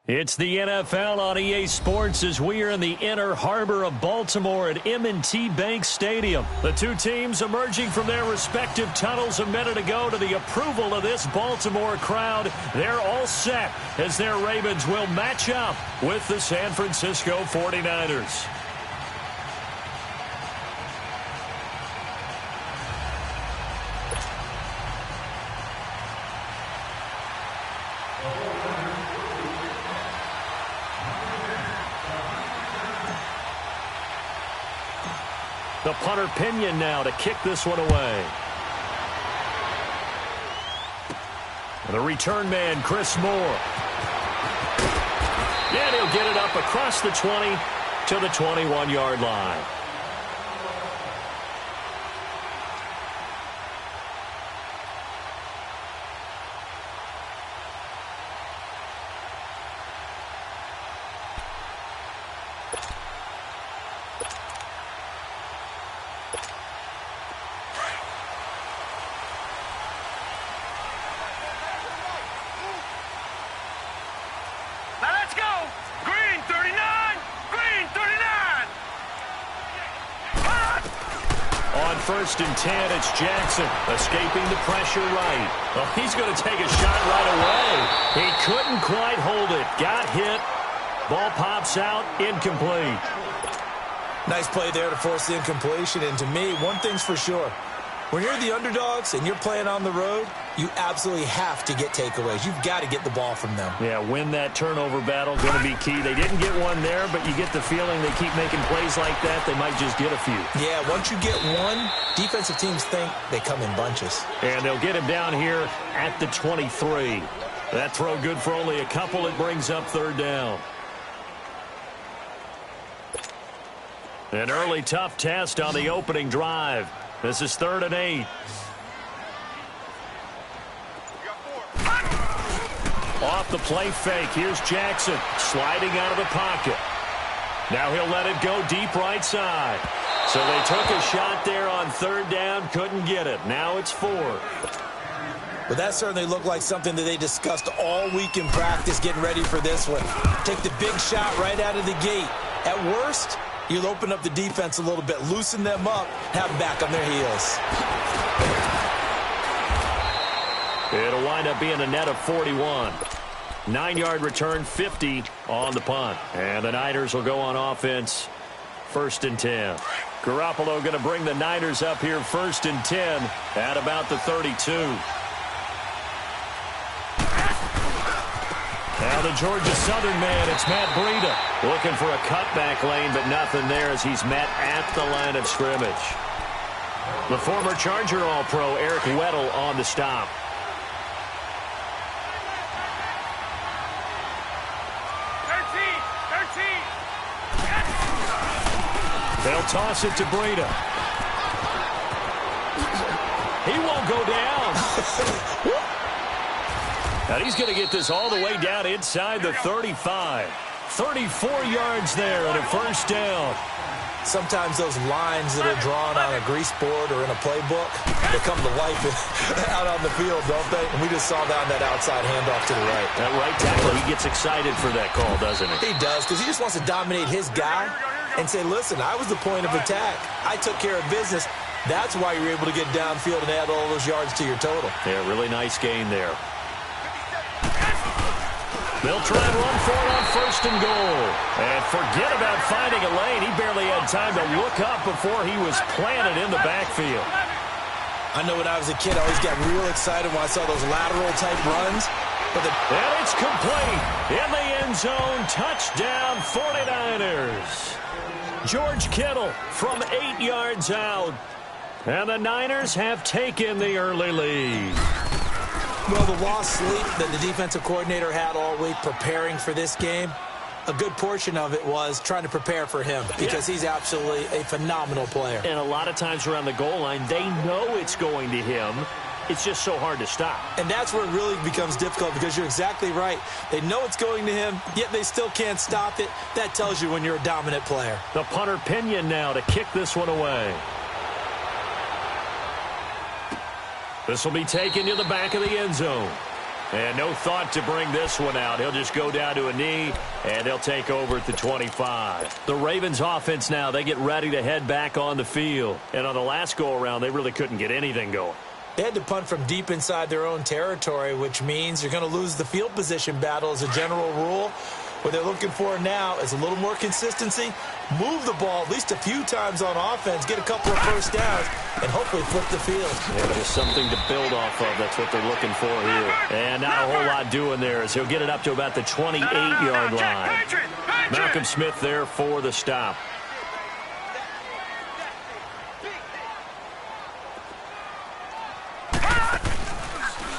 It's the NFL on EA Sports as we are in the inner harbor of Baltimore at M&T Bank Stadium. The two teams emerging from their respective tunnels a minute ago to the approval of this Baltimore crowd. They're all set as their Ravens will match up with the San Francisco 49ers. The punter Pinion now to kick this one away. The return man, Chris Moore. And he'll get it up across the 20 to the 21-yard line. First and 10, it's Jackson escaping the pressure right. Well, he's going to take a shot right away. He couldn't quite hold it. Got hit. Ball pops out. Incomplete. Nice play there to force the incompletion. And to me, one thing's for sure. When you're the underdogs and you're playing on the road, you absolutely have to get takeaways. You've got to get the ball from them. Yeah, win that turnover battle, going to be key. They didn't get one there, but you get the feeling they keep making plays like that, they might just get a few. Yeah, once you get one, defensive teams think they come in bunches. And they'll get him down here at the 23. That throw good for only a couple. It brings up third down. An early tough test on the opening drive. This is 3rd and 8. Off the play fake. Here's Jackson sliding out of the pocket. Now he'll let it go deep right side. So they took a shot there on 3rd down. Couldn't get it. Now it's 4. But that certainly looked like something that they discussed all week in practice getting ready for this one. Take the big shot right out of the gate. At worst, you'll open up the defense a little bit, loosen them up, have them back on their heels. It'll wind up being a net of 41. 9-yard return, 50 on the punt. And the Niners will go on offense, 1st and 10. Garoppolo going to bring the Niners up here 1st and 10 at about the 32. Now the Georgia Southern man, it's Matt Breida. Looking for a cutback lane, but nothing there as he's met at the line of scrimmage. The former Charger All-Pro Eric Weddle on the stop. They'll toss it to Breida. He won't go down. And he's going to get this all the way down inside the 35. 34 yards there and a 1st down. Sometimes those lines that are drawn on a grease board or in a playbook, they come to life out on the field, don't they? And we just saw that on that outside handoff to the right. That right tackle, he gets excited for that call, doesn't he? He does, because he just wants to dominate his guy and say, listen, I was the point of attack. I took care of business. That's why you're able to get downfield and add all those yards to your total. Yeah, really nice gain there. They'll try and run for it on 1st and goal. And forget about finding a lane. He barely had time to look up before he was planted in the backfield. I know when I was a kid, I always got real excited when I saw those lateral-type runs. And it's complete. In the end zone, touchdown 49ers. George Kittle from 8 yards out. And the Niners have taken the early lead. Well, the lost sleep that the defensive coordinator had all week preparing for this game, a good portion of it was trying to prepare for him because he's absolutely a phenomenal player. And a lot of times around the goal line, they know it's going to him. It's just so hard to stop. And that's where it really becomes difficult because you're exactly right. They know it's going to him, yet they still can't stop it. That tells you when you're a dominant player. The punter Pinion now to kick this one away. This will be taken to the back of the end zone. And no thought to bring this one out. He'll just go down to a knee, and they'll take over at the 25. The Ravens offense now, they get ready to head back on the field. And on the last go-around, they really couldn't get anything going. They had to punt from deep inside their own territory, which means you're going to lose the field position battle as a general rule. What they're looking for now is a little more consistency, move the ball at least a few times on offense, get a couple of first downs, and hopefully flip the field. Yeah, just something to build off of. That's what they're looking for here. And not a whole lot doing there as he'll get it up to about the 28-yard line. Malcolm Smith there for the stop.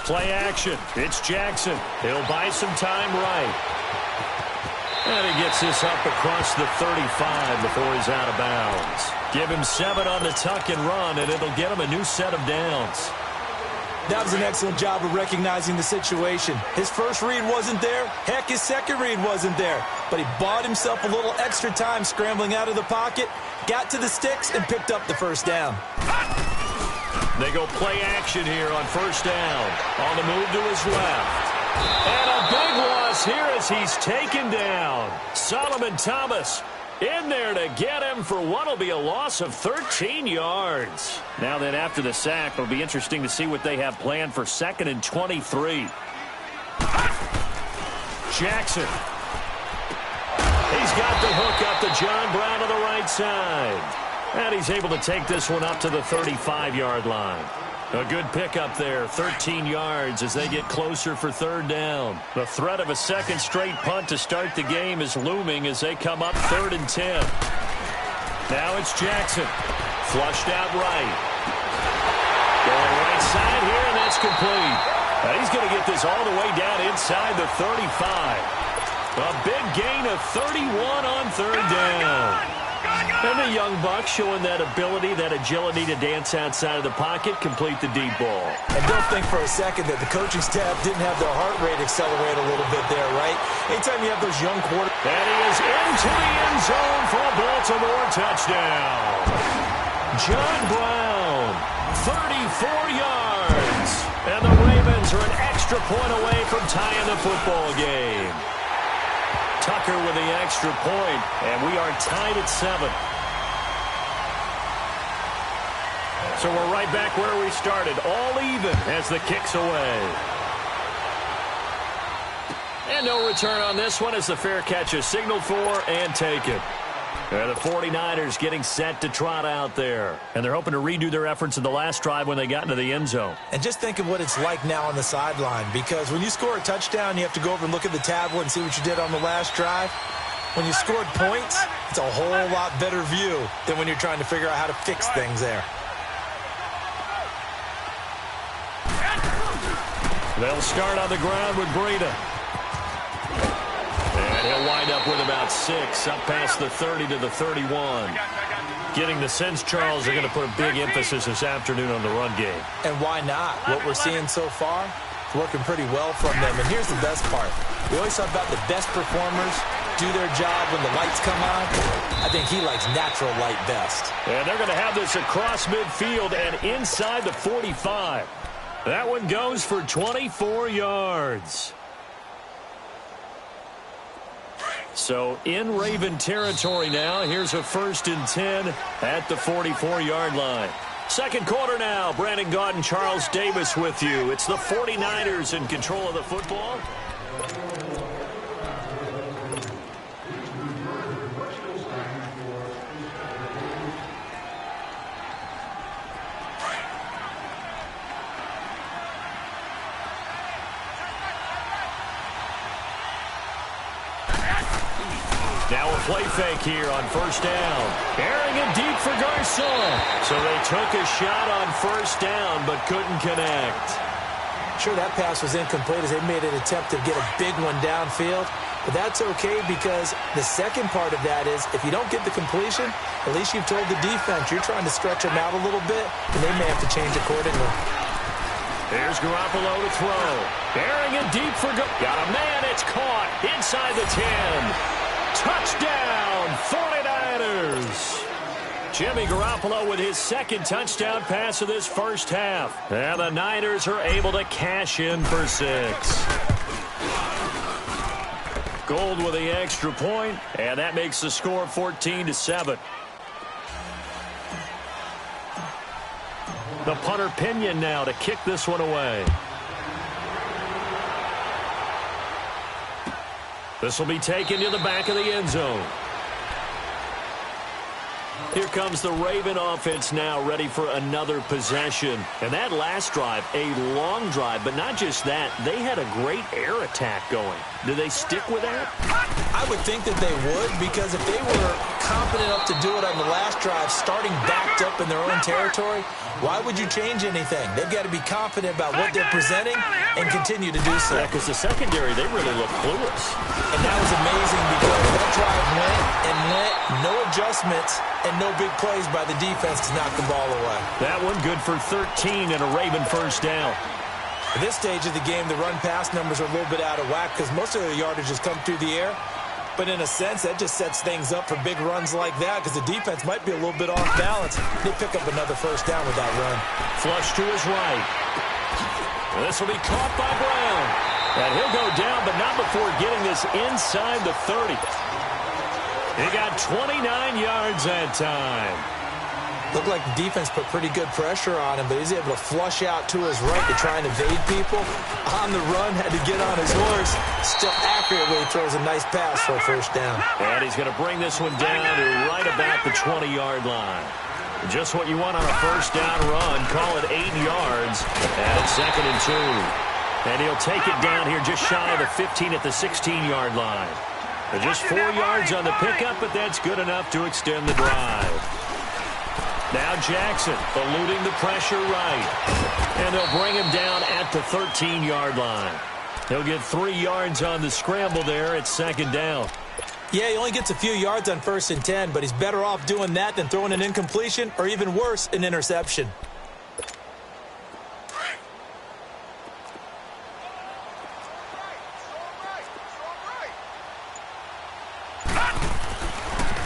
Play action. It's Jackson. He'll buy some time right. And he gets this up across the 35 before he's out of bounds. Give him 7 on the tuck and run, and it'll get him a new set of downs. That was an excellent job of recognizing the situation. His first read wasn't there. Heck, his second read wasn't there. But he bought himself a little extra time scrambling out of the pocket, got to the sticks, and picked up the first down. They go play action here on first down. On the move to his left. And a big loss here as he's taken down. Solomon Thomas in there to get him for what will be a loss of 13 yards. Now then, after the sack, it'll be interesting to see what they have planned for 2nd and 23. Jackson. He's got the hook up to John Brown on the right side. And he's able to take this one up to the 35-yard line. A good pickup there, 13 yards as they get closer for 3rd down. The threat of a second straight punt to start the game is looming as they come up 3rd and 10. Now it's Jackson. Flushed out right. Going right side here, and that's complete. Now he's going to get this all the way down inside the 35. A big gain of 31 on 3rd down. And the young buck showing that ability, that agility to dance outside of the pocket, complete the deep ball. And don't think for a second that the coaching staff didn't have their heart rate accelerate a little bit there, right? Anytime you have those young quarterbacks. And he is into the end zone for a Baltimore touchdown. John Brown, 34 yards. And the Ravens are an extra point away from tying the football game. Tucker with the extra point, and we are tied at 7. So we're right back where we started, all even as the kick's away. And no return on this one as the fair catch is signaled for and taken. The 49ers getting set to trot out there. And they're hoping to redo their efforts in the last drive when they got into the end zone. And just think of what it's like now on the sideline, because when you score a touchdown, you have to go over and look at the tablet and see what you did on the last drive. When you scored points, it's a whole lot better view than when you're trying to figure out how to fix things there. They'll start on the ground with Breida. And he'll wind up with about 6, up past the 30 to the 31. Getting the sense, Charles, they're going to put a big emphasis this afternoon on the run game. And why not? What we're seeing so far is working pretty well from them. And here's the best part. We always talk about the best performers do their job when the lights come on. I think he likes natural light best. And they're going to have this across midfield and inside the 45. That one goes for 24 yards. So in Raven territory now. Here's a 1st and 10 at the 44-yard line. Second quarter now. Brandon Gaudin, Charles Davis with you. It's the 49ers in control of the football. Now a play fake here on first down. Airing it deep for Garcon. So they took a shot on first down but couldn't connect. Sure, that pass was incomplete as they made an attempt to get a big one downfield. But that's okay because the second part of that is if you don't get the completion, at least you've told the defense you're trying to stretch them out a little bit, and they may have to change accordingly. There's Garoppolo to throw. Airing it deep for got a man. It's caught inside the 10. Touchdown, 49ers. Jimmy Garoppolo with his second touchdown pass of this first half. And the Niners are able to cash in for 6. Gold with the extra point, and that makes the score 14-7. The punter Pinion now to kick this one away. This will be taken to the back of the end zone. Here comes the Raven offense now, ready for another possession. And that last drive, a long drive, but not just that. They had a great air attack going. Do they stick with that? I would think that they would, because if they were confident enough to do it on the last drive, starting backed up in their own territory, why would you change anything? They've got to be confident about what they're presenting and continue to do so. Yeah, because the secondary, they really look clueless. And that was amazing because that drive went and went, no adjustments, and no big plays by the defense to knock the ball away. That one good for 13 and a Raven first down. At this stage of the game, the run-pass numbers are a little bit out of whack because most of the yardage has come through the air. But in a sense, that just sets things up for big runs like that because the defense might be a little bit off balance. They pick up another first down with that run. Flush to his right. This will be caught by Brown. And he'll go down, but not before getting this inside the 30. He got 29 yards that time. Looked like the defense put pretty good pressure on him, but he's able to flush out to his right to try and evade people. On the run, had to get on his horse. Still accurately throws a nice pass for a first down. And he's going to bring this one down to right about the 20-yard line. Just what you want on a first down run. Call it 8 yards. And it's 2nd and 2. And he'll take it down here just shy of the 15 at the 16-yard line. Just 4 yards on the pickup, but that's good enough to extend the drive. Now Jackson eluding the pressure right. And they'll bring him down at the 13-yard line. He'll get 3 yards on the scramble there at 2nd down. Yeah, he only gets a few yards on 1st and 10, but he's better off doing that than throwing an incompletion or even worse, an interception.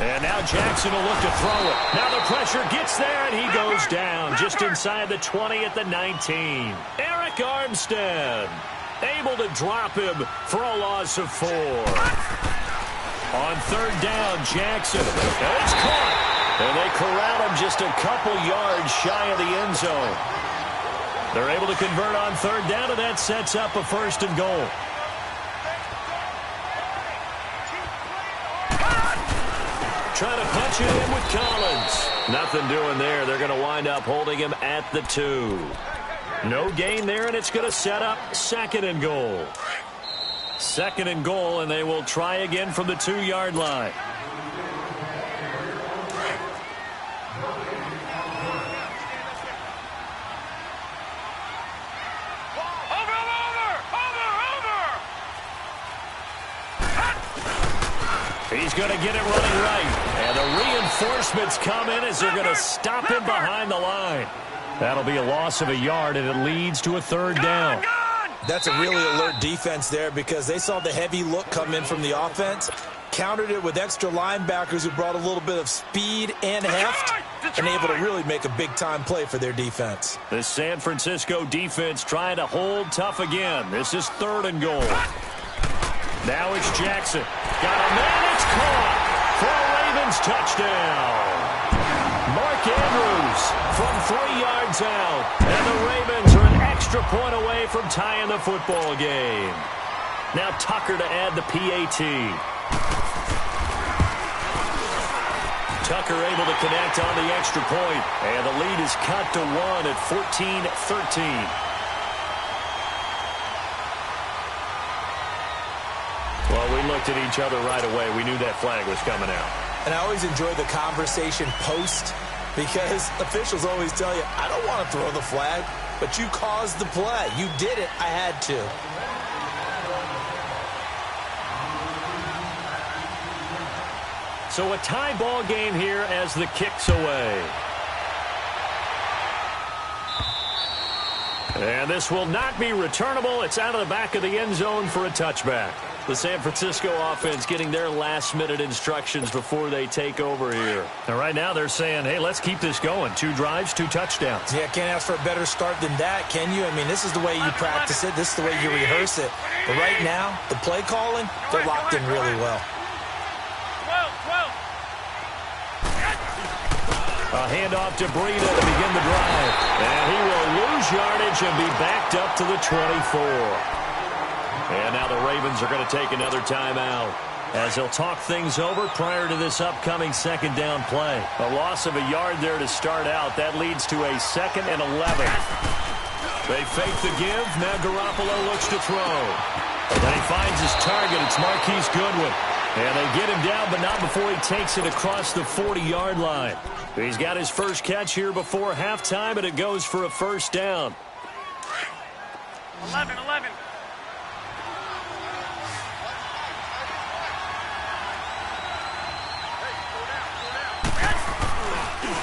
And now Jackson will look to throw it. Now the pressure gets there, and he goes down just inside the 20 at the 19. Eric Armstead able to drop him for a loss of 4. On 3rd down, Jackson. And it's caught. And they corral him just a couple yards shy of the end zone. They're able to convert on 3rd down, and that sets up a 1st and goal. Trying to punch it in with Collins. Nothing doing there. They're going to wind up holding him at the 2. No gain there, and it's going to set up 2nd and goal. 2nd and goal, and they will try again from the 2-yard line. He's going to get it running right. And the reinforcements come in as they're going to stop him behind the line. That'll be a loss of a yard, and it leads to a 3rd down. That's a really alert defense there because they saw the heavy look come in from the offense, countered it with extra linebackers who brought a little bit of speed and heft, and able to really make a big-time play for their defense. The San Francisco defense trying to hold tough again. This is 3rd and goal. Now it's Jackson. Got a man. It's caught for a Ravens touchdown. Mark Andrews from 3 yards out. And the Ravens are an extra point away from tying the football game. Now Tucker to add the PAT. Tucker able to connect on the extra point. And the lead is cut to 1 at 14-13. Well, we looked at each other right away. We knew that flag was coming out. And I always enjoy the conversation post because officials always tell you, I don't want to throw the flag, but you caused the play. You did it. I had to. So a tie ball game here as the kick's away. And this will not be returnable. It's out of the back of the end zone for a touchback. The San Francisco offense getting their last-minute instructions before they take over here. And right now they're saying, hey, let's keep this going. 2 drives, 2 touchdowns. Yeah, can't ask for a better start than that, can you? I mean, this is the way you practice it. This is the way you rehearse it. But right now, the play calling, they're locked in really well. A handoff to Breida to begin the drive. And he will lose yardage and be backed up to the 24. And now the Ravens are going to take another timeout as they'll talk things over prior to this upcoming second down play. A loss of a yard there to start out. That leads to a 2nd and 11. They fake the give. Now Garoppolo looks to throw. And he finds his target. It's Marquise Goodwin. And they get him down, but not before he takes it across the 40-yard line. He's got his first catch here before halftime, and it goes for a first down. 11.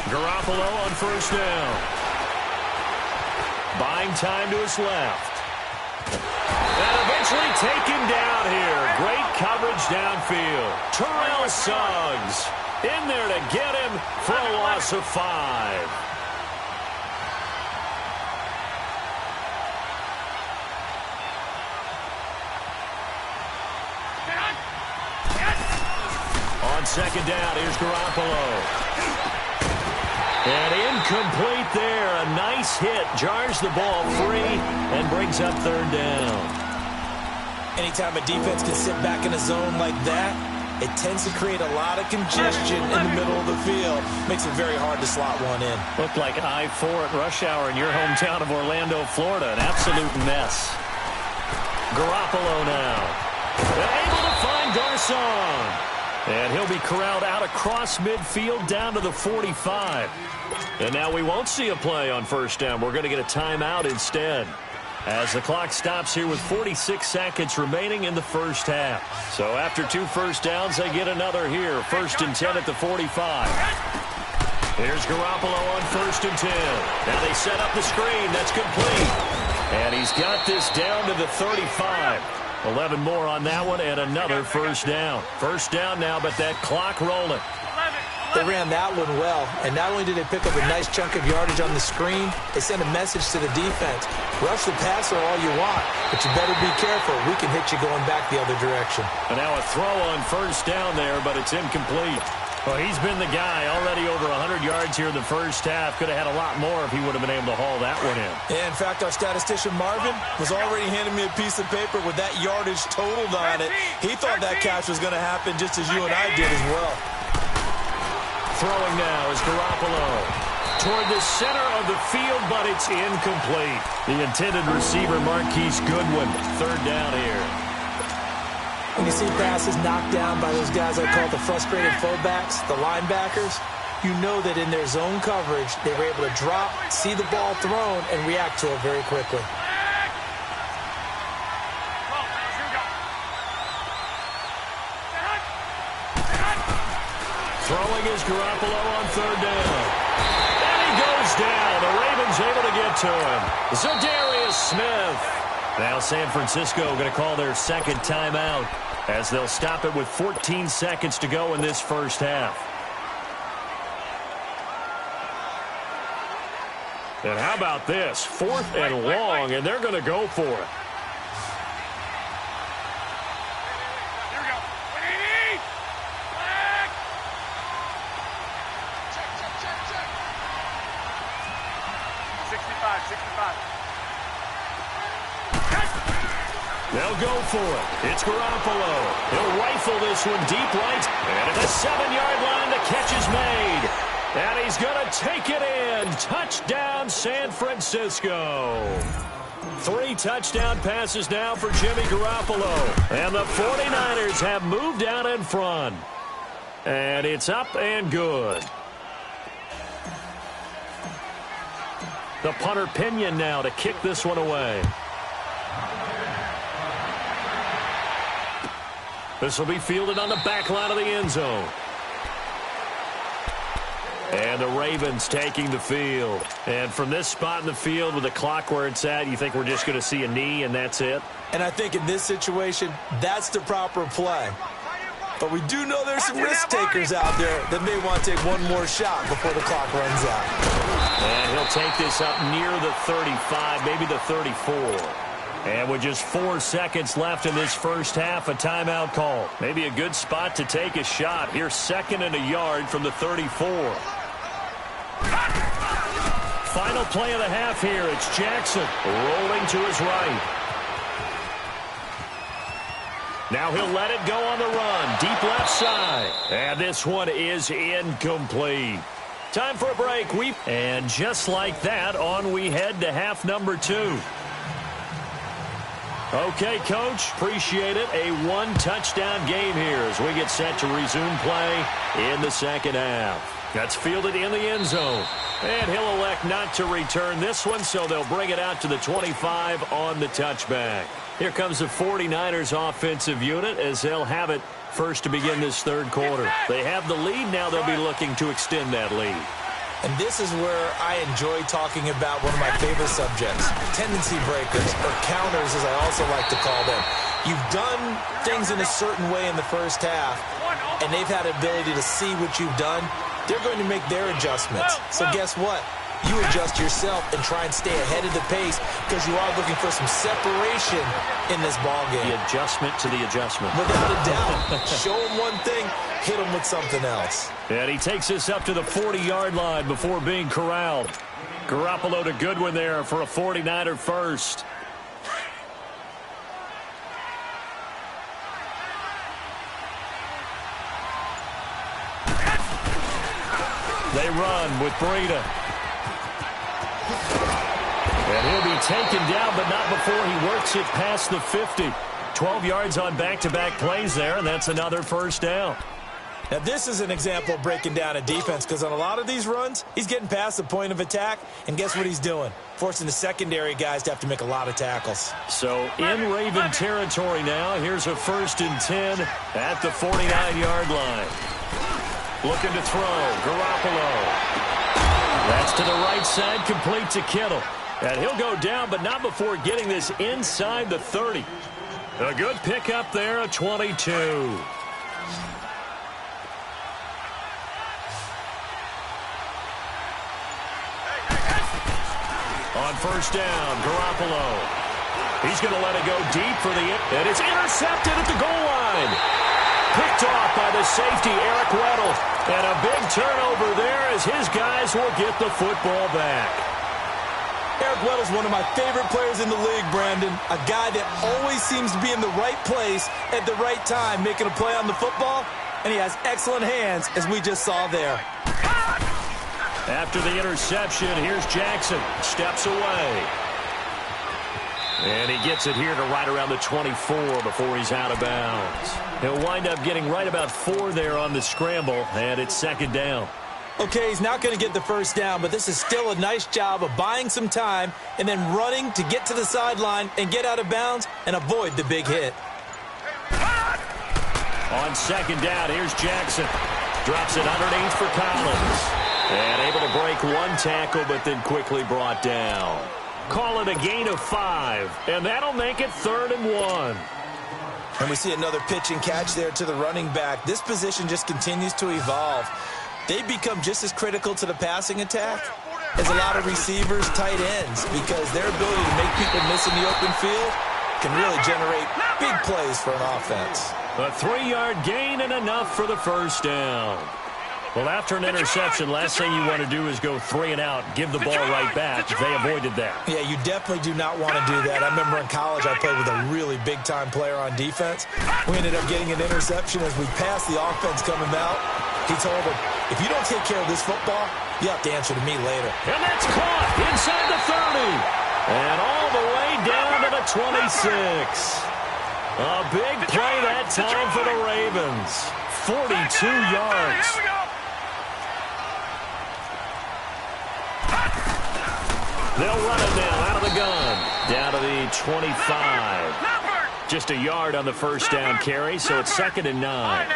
Garoppolo on first down. Buying time to his left. And eventually taken down here. Great coverage downfield. Terrell Suggs in there to get him for a loss of 5. On second down, here's Garoppolo. And incomplete there. A nice hit. Jars the ball free and brings up third down. Anytime a defense can sit back in a zone like that, it tends to create a lot of congestion in the middle of the field. Makes it very hard to slot one in. Looked like I-4 at rush hour in your hometown of Orlando, Florida. An absolute mess. Garoppolo now. And able to find Garcon. And he'll be corralled out across midfield down to the 45. And now we won't see a play on first down. We're going to get a timeout instead, as the clock stops here with 46 seconds remaining in the first half. So after 2 first downs, they get another here. 1st and 10 at the 45. Here's Garoppolo on 1st and 10. Now they set up the screen. That's complete. And he's got this down to the 35. 11 more on that one and another first down. First down now, but that clock rolling. They ran that one well, and not only did they pick up a nice chunk of yardage on the screen, they sent a message to the defense. Rush the passer all you want, but you better be careful. We can hit you going back the other direction. And now a throw on first down there, but it's incomplete. Well, he's been the guy already over 100 yards here in the first half. Could have had a lot more if he would have been able to haul that one in. Yeah, in fact, our statistician Marvin was already handing me a piece of paper with that yardage totaled on it. He thought that catch was going to happen just as you and I did as well. Throwing now is Garoppolo toward the center of the field, but it's incomplete. The intended receiver, Marquise Goodwin. Third down here. When you see passes knocked down by those guys I call the frustrated fullbacks, the linebackers, you know that in their zone coverage, they were able to drop, see the ball thrown, and react to it very quickly. Throwing is Garoppolo on third down. And he goes down. The Ravens able to get to him. Zadarius Smith. Now San Francisco going to call their second timeout, as they'll stop it with 14 seconds to go in this first half. And how about this? 4th and long, and they're going to go for it. Here we go. 65. They'll go for it. It's Garoppolo. He'll rifle this one deep right. And at the 7-yard line, the catch is made. And he's going to take it in. Touchdown, San Francisco. 3 touchdown passes now for Jimmy Garoppolo. And the 49ers have moved out in front. And it's up and good. The punter Pinion now to kick this one away. This will be fielded on the back line of the end zone. And the Ravens taking the field. And from this spot in the field with the clock where it's at, you think we're just going to see a knee and that's it? And I think in this situation, that's the proper play. But we do know there's some risk takers out there that may want to take one more shot before the clock runs out. And he'll take this up near the 35, maybe the 34. And with just 4 seconds left in this first half, a timeout call. Maybe a good spot to take a shot. Here's 2nd and a yard from the 34. Final play of the half here. It's Jackson rolling to his right. Now he'll let it go on the run. Deep left side. And this one is incomplete. Time for a break. And just like that, on we head to half number 2. Okay, Coach, appreciate it. A 1-touchdown game here as we get set to resume play in the second half. That's fielded in the end zone. And he'll elect not to return this one, so they'll bring it out to the 25 on the touchback. Here comes the 49ers offensive unit as they'll have it first to begin this third quarter. They have the lead. Now they'll be looking to extend that lead. And this is where I enjoy talking about one of my favorite subjects, tendency breakers, or counters as I also like to call them. You've done things in a certain way in the first half, and they've had the ability to see what you've done. They're going to make their adjustments. So guess what? You adjust yourself and try and stay ahead of the pace because you are looking for some separation in this ballgame. The adjustment to the adjustment. Without a doubt. Show them one thing, hit them with something else. And he takes this up to the 40-yard line before being corralled. Garoppolo to Goodwin there for a 49er first. They run with Breida. And he'll be taken down, but not before he works it past the 50. 12 yards on back-to-back plays there, and that's another first down. Now, this is an example of breaking down a defense because on a lot of these runs, he's getting past the point of attack, and guess what he's doing? Forcing the secondary guys to have to make a lot of tackles. So in Raven territory now, here's a 1st and 10 at the 49-yard line. Looking to throw, Garoppolo. That's to the right side, complete to Kittle. And he'll go down, but not before getting this inside the 30. A good pickup there, a 22. On first down, Garoppolo. He's going to let it go deep for the and it's intercepted at the goal line. Picked off by the safety, Eric Weddle. And a big turnover there as his guys will get the football back. Eric Weddle's one of my favorite players in the league, Brandon. A guy that always seems to be in the right place at the right time, making a play on the football. And he has excellent hands, as we just saw there. After the interception, here's Jackson. Steps away. And he gets it here to right around the 24 before he's out of bounds. He'll wind up getting right about 4 there on the scramble, and it's 2nd down. Okay, he's not going to get the first down, but this is still a nice job of buying some time and then running to get to the sideline and get out of bounds and avoid the big hit. On 2nd down, here's Jackson. Drops it underneath for Collins. And able to break 1 tackle, but then quickly brought down. Call it a gain of 5, and that'll make it 3rd and 1. And we see another pitch and catch there to the running back. This position just continues to evolve. They become just as critical to the passing attack as a lot of receivers, tight ends, because their ability to make people miss in the open field can really generate big plays for an offense. A 3-yard gain and enough for the first down. Well, after an interception, last thing you want to do is go 3 and out, give the ball right back. They avoided that. Yeah, you definitely do not want to do that. I remember in college I played with a really big-time player on defense. We ended up getting an interception as we passed the offense coming out. He told him, if you don't take care of this football, you have to answer to me later. And that's caught inside the 30. And all the way down to the 26. A big play that time for the Ravens. 42 yards. They'll run it now out of the gun. Down to the 25. Just a yard on the first down carry, so it's 2nd and 9.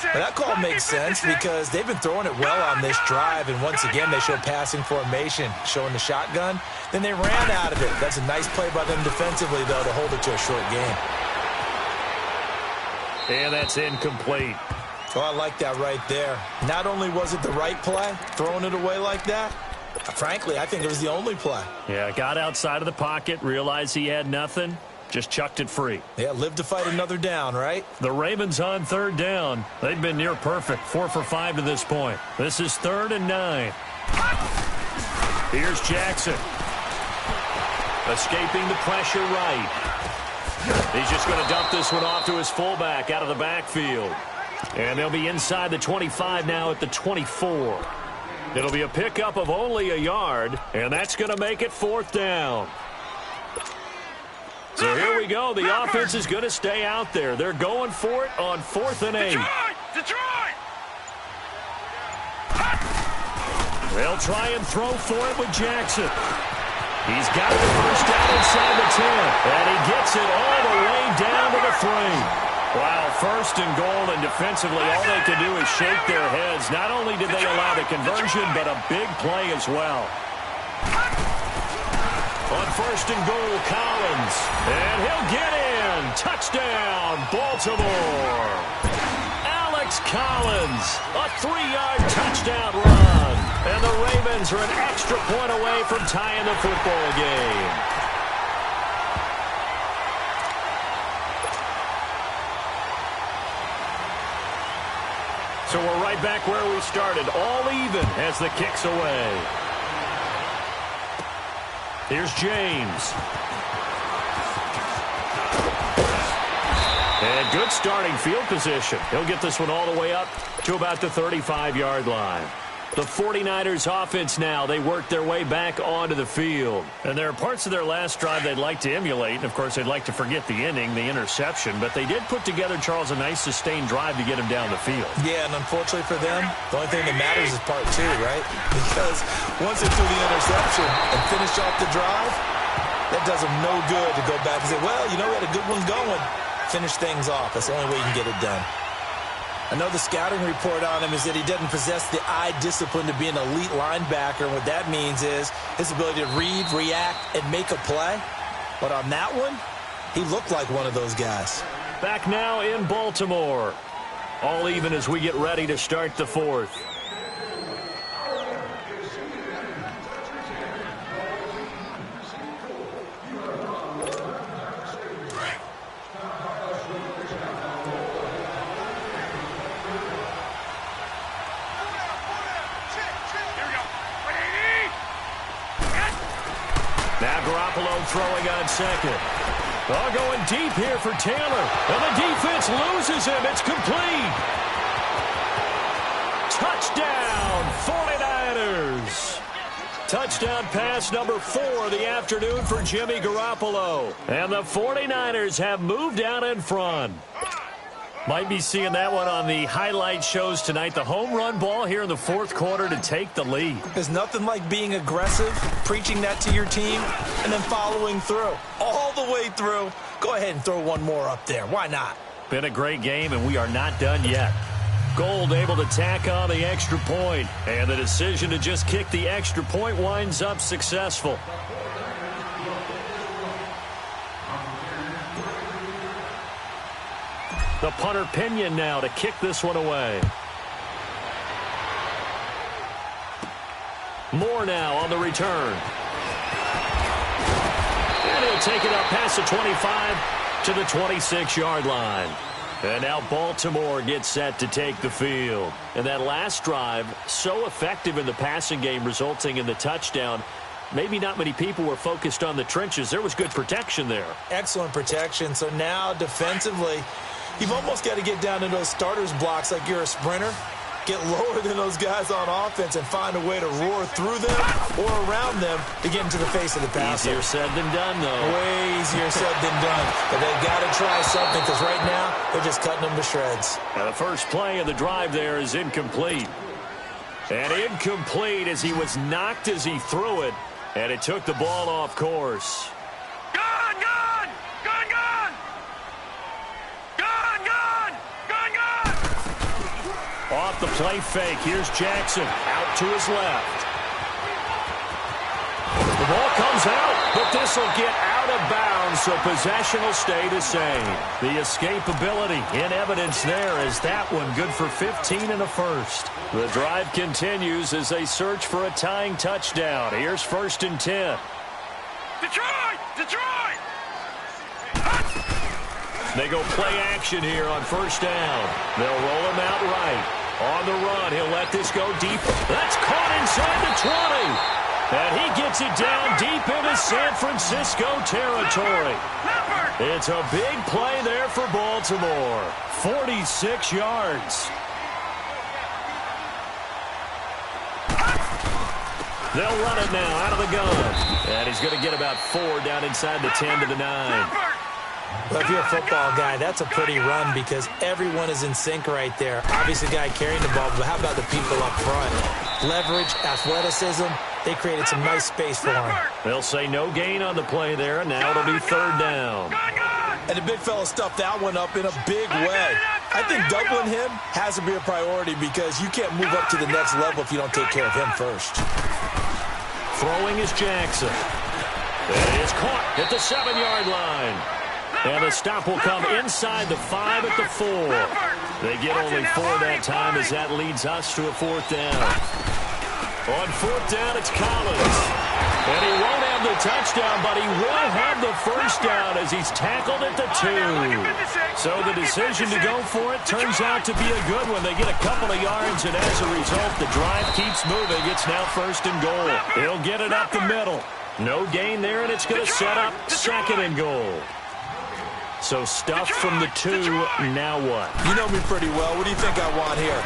Well, that call makes sense because they've been throwing it well on this drive, and once again they show passing formation, showing the shotgun. Then they ran out of it. That's a nice play by them defensively, though, to hold it to a short game. And that's incomplete. Oh, I like that right there. Not only was it the right play, throwing it away like that, frankly, I think it was the only play. Yeah, got outside of the pocket, realized he had nothing, just chucked it free. Yeah, live to fight another down, right? The Ravens on third down. They've been near perfect, 4 for 5 to this point. This is 3rd and 9. Here's Jackson. Escaping the pressure right. He's just going to dump this one off to his fullback out of the backfield. And they'll be inside the 25 now at the 24. It'll be a pickup of only a yard, and that's going to make it 4th down. So here we go. The offense is going to stay out there. They're going for it on 4th and 8. Detroit! They'll try and throw for it with Jackson. He's got the first down inside the 10, and he gets it all the way down to the 3. Wow, 1st and goal, and defensively all they can do is shake their heads. Not only did they allow the conversion, but a big play as well. On 1st and goal, Collins, and he'll get in. Touchdown, Baltimore. Alex Collins, a 3-yard touchdown run. And the Ravens are an extra point away from tying the football game. So we're right back where we started, all even as the kick's away. Here's James. And good starting field position. He'll get this one all the way up to about the 35-yard line. The 49ers offense now, they work their way back onto the field. And there are parts of their last drive they'd like to emulate. And, of course, they'd like to forget the inning, the interception. But they did put together, Charles, a nice sustained drive to get him down the field. Yeah, and unfortunately for them, the only thing that matters is part 2, right? Because once they threw the interception and finished off the drive, that does them no good to go back and say, well, you know, we had a good one going. Finish things off. That's the only way you can get it done. I know the scouting report on him is that he doesn't possess the eye discipline to be an elite linebacker. And what that means is his ability to read, react, and make a play. But on that one, he looked like one of those guys. Back now in Baltimore. All even as we get ready to start the 4th. Throwing on second. Going deep here for Taylor. And the defense loses him. It's complete. Touchdown, 49ers. Touchdown pass number 4 of the afternoon for Jimmy Garoppolo. And the 49ers have moved out in front. Might be seeing that one on the highlight shows tonight. The home run ball here in the 4th quarter to take the lead. There's nothing like being aggressive, preaching that to your team, and then following through. All the way through. Go ahead and throw one more up there. Why not? Been a great game, and we are not done yet. Gold able to tack on the extra point. And the decision to just kick the extra point winds up successful. The punter Pinion now to kick this one away. Moore now on the return. And he'll take it up past the 25 to the 26-yard line. And now Baltimore gets set to take the field. And that last drive, so effective in the passing game, resulting in the touchdown. Maybe not many people were focused on the trenches. There was good protection there. Excellent protection. So now defensively, you've almost got to get down to those starters blocks like you're a sprinter. Get lower than those guys on offense and find a way to roar through them or around them to get into the face of the passer. Easier said than done, though. Way easier said than done. But they've got to try something because right now they're just cutting them to shreds. Now the first play of the drive there is incomplete. And incomplete as he was knocked as he threw it. And it took the ball off course. Gone, gone! Gone, gone! Gone, gone! Gone, gone! Off the play fake. Here's Jackson out to his left. The ball comes out, but this will get out of bounds, so possession will stay the same. The escapability in evidence there as that one good for 15 and a first. The drive continues as they search for a tying touchdown. Here's 1st and 10. Detroit! Detroit! They go play action here on 1st down. They'll roll him out right. On the run, he'll let this go deep. That's caught inside the 20. And he gets it down deep into San Francisco territory. It's a big play there for Baltimore. 46 yards. They'll run it now out of the gun. And he's going to get about 4 down inside the 10 to the 9. Well, if you're a football guy, that's a pretty run because everyone is in sync right there. Obviously, the guy carrying the ball, but how about the people up front? Leverage, athleticism, they created some nice space for him. They'll say no gain on the play there, and now it'll be 3rd down. And the big fella stuffed that one up in a big way. I think doubling him has to be a priority because you can't move up to the next level if you don't take care of him first. Throwing is Jackson. It is caught at the 7-yard line. And the stop will come inside the 5 at the 4. They get only 4 that time as that leads us to a 4th down. On 4th down, it's Collins. And he won't have the touchdown, but he will have the 1st down as he's tackled at the 2. So the decision to go for it turns out to be a good one. They get a couple of yards, and as a result, the drive keeps moving. It's now 1st and goal. He'll get it up the middle. No gain there, and it's going to set up 2nd and goal. So stuff from the 2, now what? You know me pretty well. What do you think I want here?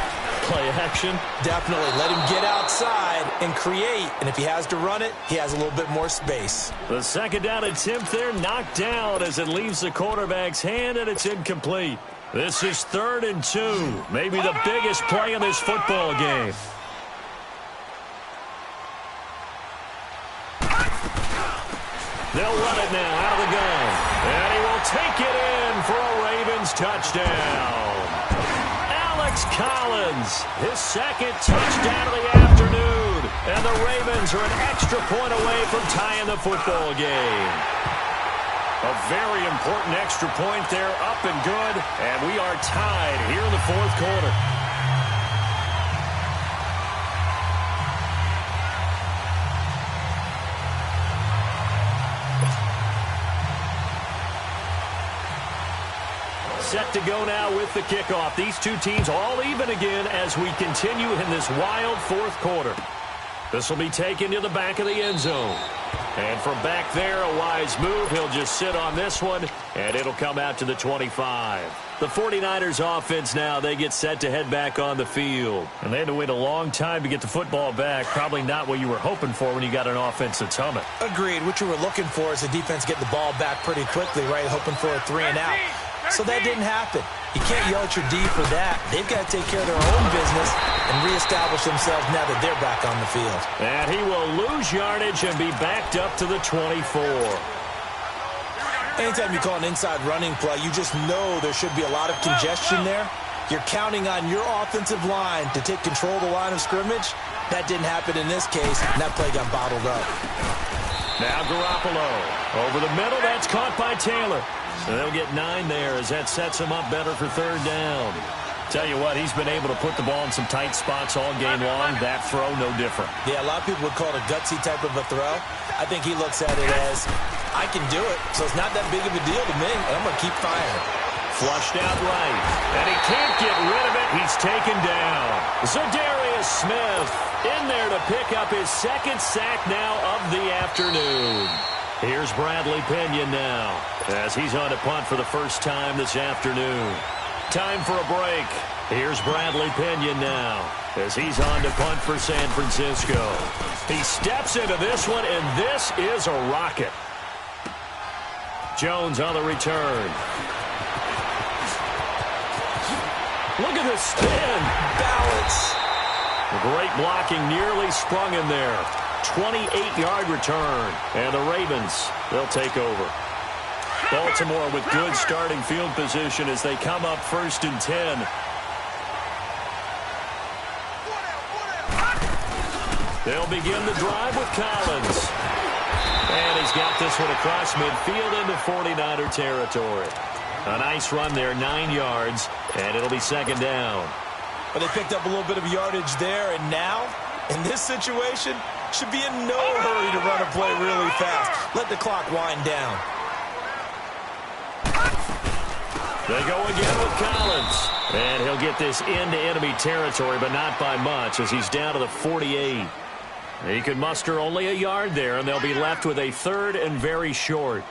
Play action? Definitely. Let him get outside and create. And if he has to run it, he has a little bit more space. The 2nd down attempt there knocked down as it leaves the quarterback's hand, and it's incomplete. This is 3rd and 2. Maybe the biggest play in this football game. They'll run it now out of the gun. And he will take it in for a Ravens touchdown. Alex Collins, his 2nd touchdown of the afternoon. And the Ravens are an extra point away from tying the football game. A very important extra point there, up and good. And we are tied here in the 4th quarter. Set to go now with the kickoff. These two teams all even again as we continue in this wild 4th quarter. This will be taken to the back of the end zone. And from back there, a wise move. He'll just sit on this one, and it'll come out to the 25. The 49ers offense now, they get set to head back on the field. And they had to wait a long time to get the football back. Probably not what you were hoping for when you got an offense that's humming. Agreed. What you were looking for is the defense get the ball back pretty quickly, right? Hoping for a 3 and out. So that didn't happen. You can't yell at your D for that. They've got to take care of their own business and reestablish themselves now that they're back on the field. And he will lose yardage and be backed up to the 24. Anytime you call an inside running play, you just know there should be a lot of congestion there. You're counting on your offensive line to take control of the line of scrimmage. That didn't happen in this case, and that play got bottled up. Now Garoppolo. Over the middle, that's caught by Taylor. So they'll get 9 there as that sets him up better for 3rd down. Tell you what, he's been able to put the ball in some tight spots all game long. That throw, no different. Yeah, a lot of people would call it a gutsy type of a throw. I think he looks at it as, I can do it, so it's not that big of a deal to me, and I'm going to keep firing. Flushed out right, and he can't get rid of it. He's taken down. Za'Darius Smith in there to pick up his 2nd sack now of the afternoon. Here's Bradley Pinion now as he's on to punt for the first time this afternoon. Time for a break. Here's Bradley Pinion now as he's on to punt for San Francisco. He steps into this one, and this is a rocket. Jones on the return. Look at the spin. Balance. Great blocking, nearly sprung in there. 28-yard return. And the Ravens, they'll take over. Baltimore with good starting field position as they come up 1st and 10. They'll begin the drive with Collins. And he's got this one across midfield into 49er territory. A nice run there, 9 yards, and it'll be second down. But they picked up a little bit of yardage there, and now, in this situation, should be in no hurry to run a play really fast. Let the clock wind down. They go again with Collins. And he'll get this into enemy territory, but not by much, as he's down to the 48. He could muster only a yard there, and they'll be left with a third and very short.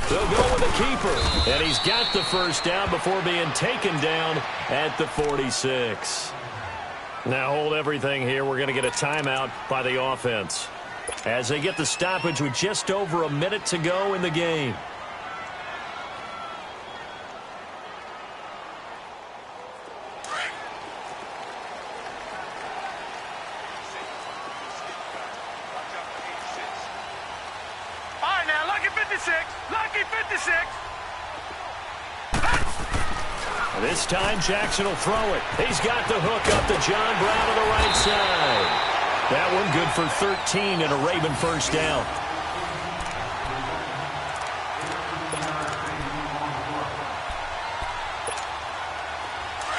They'll go with the keeper, and he's got the first down before being taken down at the 46. Now hold everything here. We're going to get a timeout by the offense as they get the stoppage with just over a minute to go in the game. All right, now, lucky 56. Lucky 56. This time Jackson will throw it. He's got the hook up to John Brown on the right side. That one good for 13 and a Raven first down.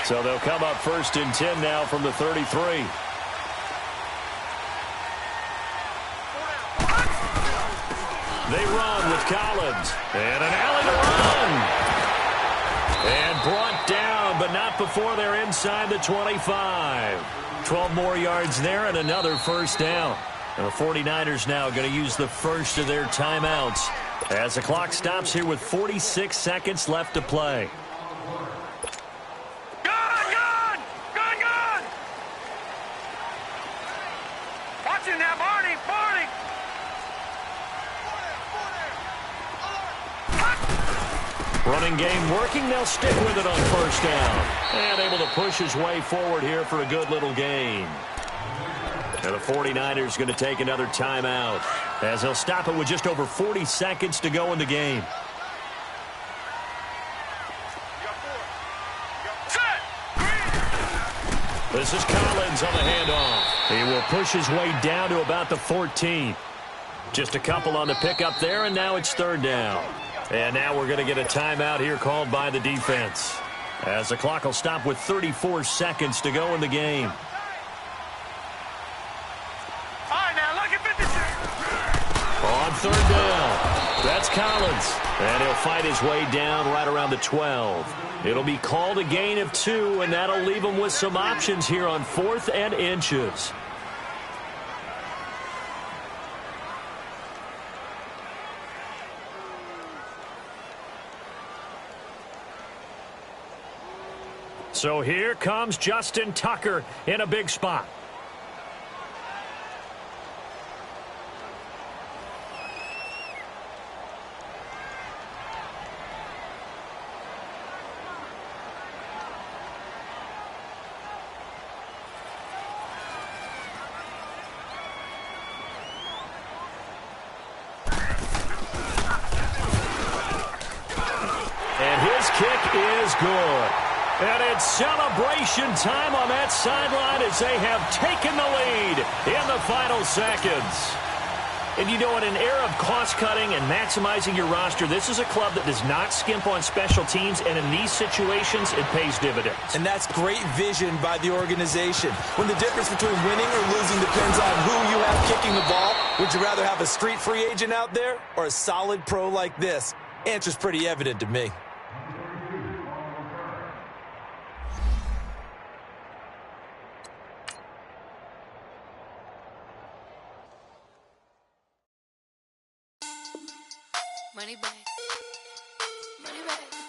So they'll come up first and 10 now from the 33. They run with Collins. And an alley to run. And brought down, but not before they're inside the 25. 12 more yards there and another first down. And the 49ers now going to use the first of their timeouts as the clock stops here with 46 seconds left to play. Watch it now, Barney. Running game working. They'll stick with it on first down. And able to push his way forward here for a good little gain. And the 49ers going to take another timeout as they'll stop it with just over 40 seconds to go in the game. This is Collins on the handoff. He will push his way down to about the 14. Just a couple on the pickup there, and now it's third down. And now we're going to get a timeout here called by the defense as the clock will stop with 34 seconds to go in the game. All right, now, lucky 56. On third down, that's Collins. And he'll fight his way down right around the 12. It'll be called a gain of 2, and that'll leave him with some options here on 4th and inches. So here comes Justin Tucker in a big spot. And his kick is good. And it's celebration time on that sideline as they have taken the lead in the final seconds. And you know, in an era of cost-cutting and maximizing your roster, this is a club that does not skimp on special teams, and in these situations, it pays dividends. And that's great vision by the organization. When the difference between winning or losing depends on who you have kicking the ball, would you rather have a street free agent out there or a solid pro like this? Answer's pretty evident to me. Money bag. Money bag.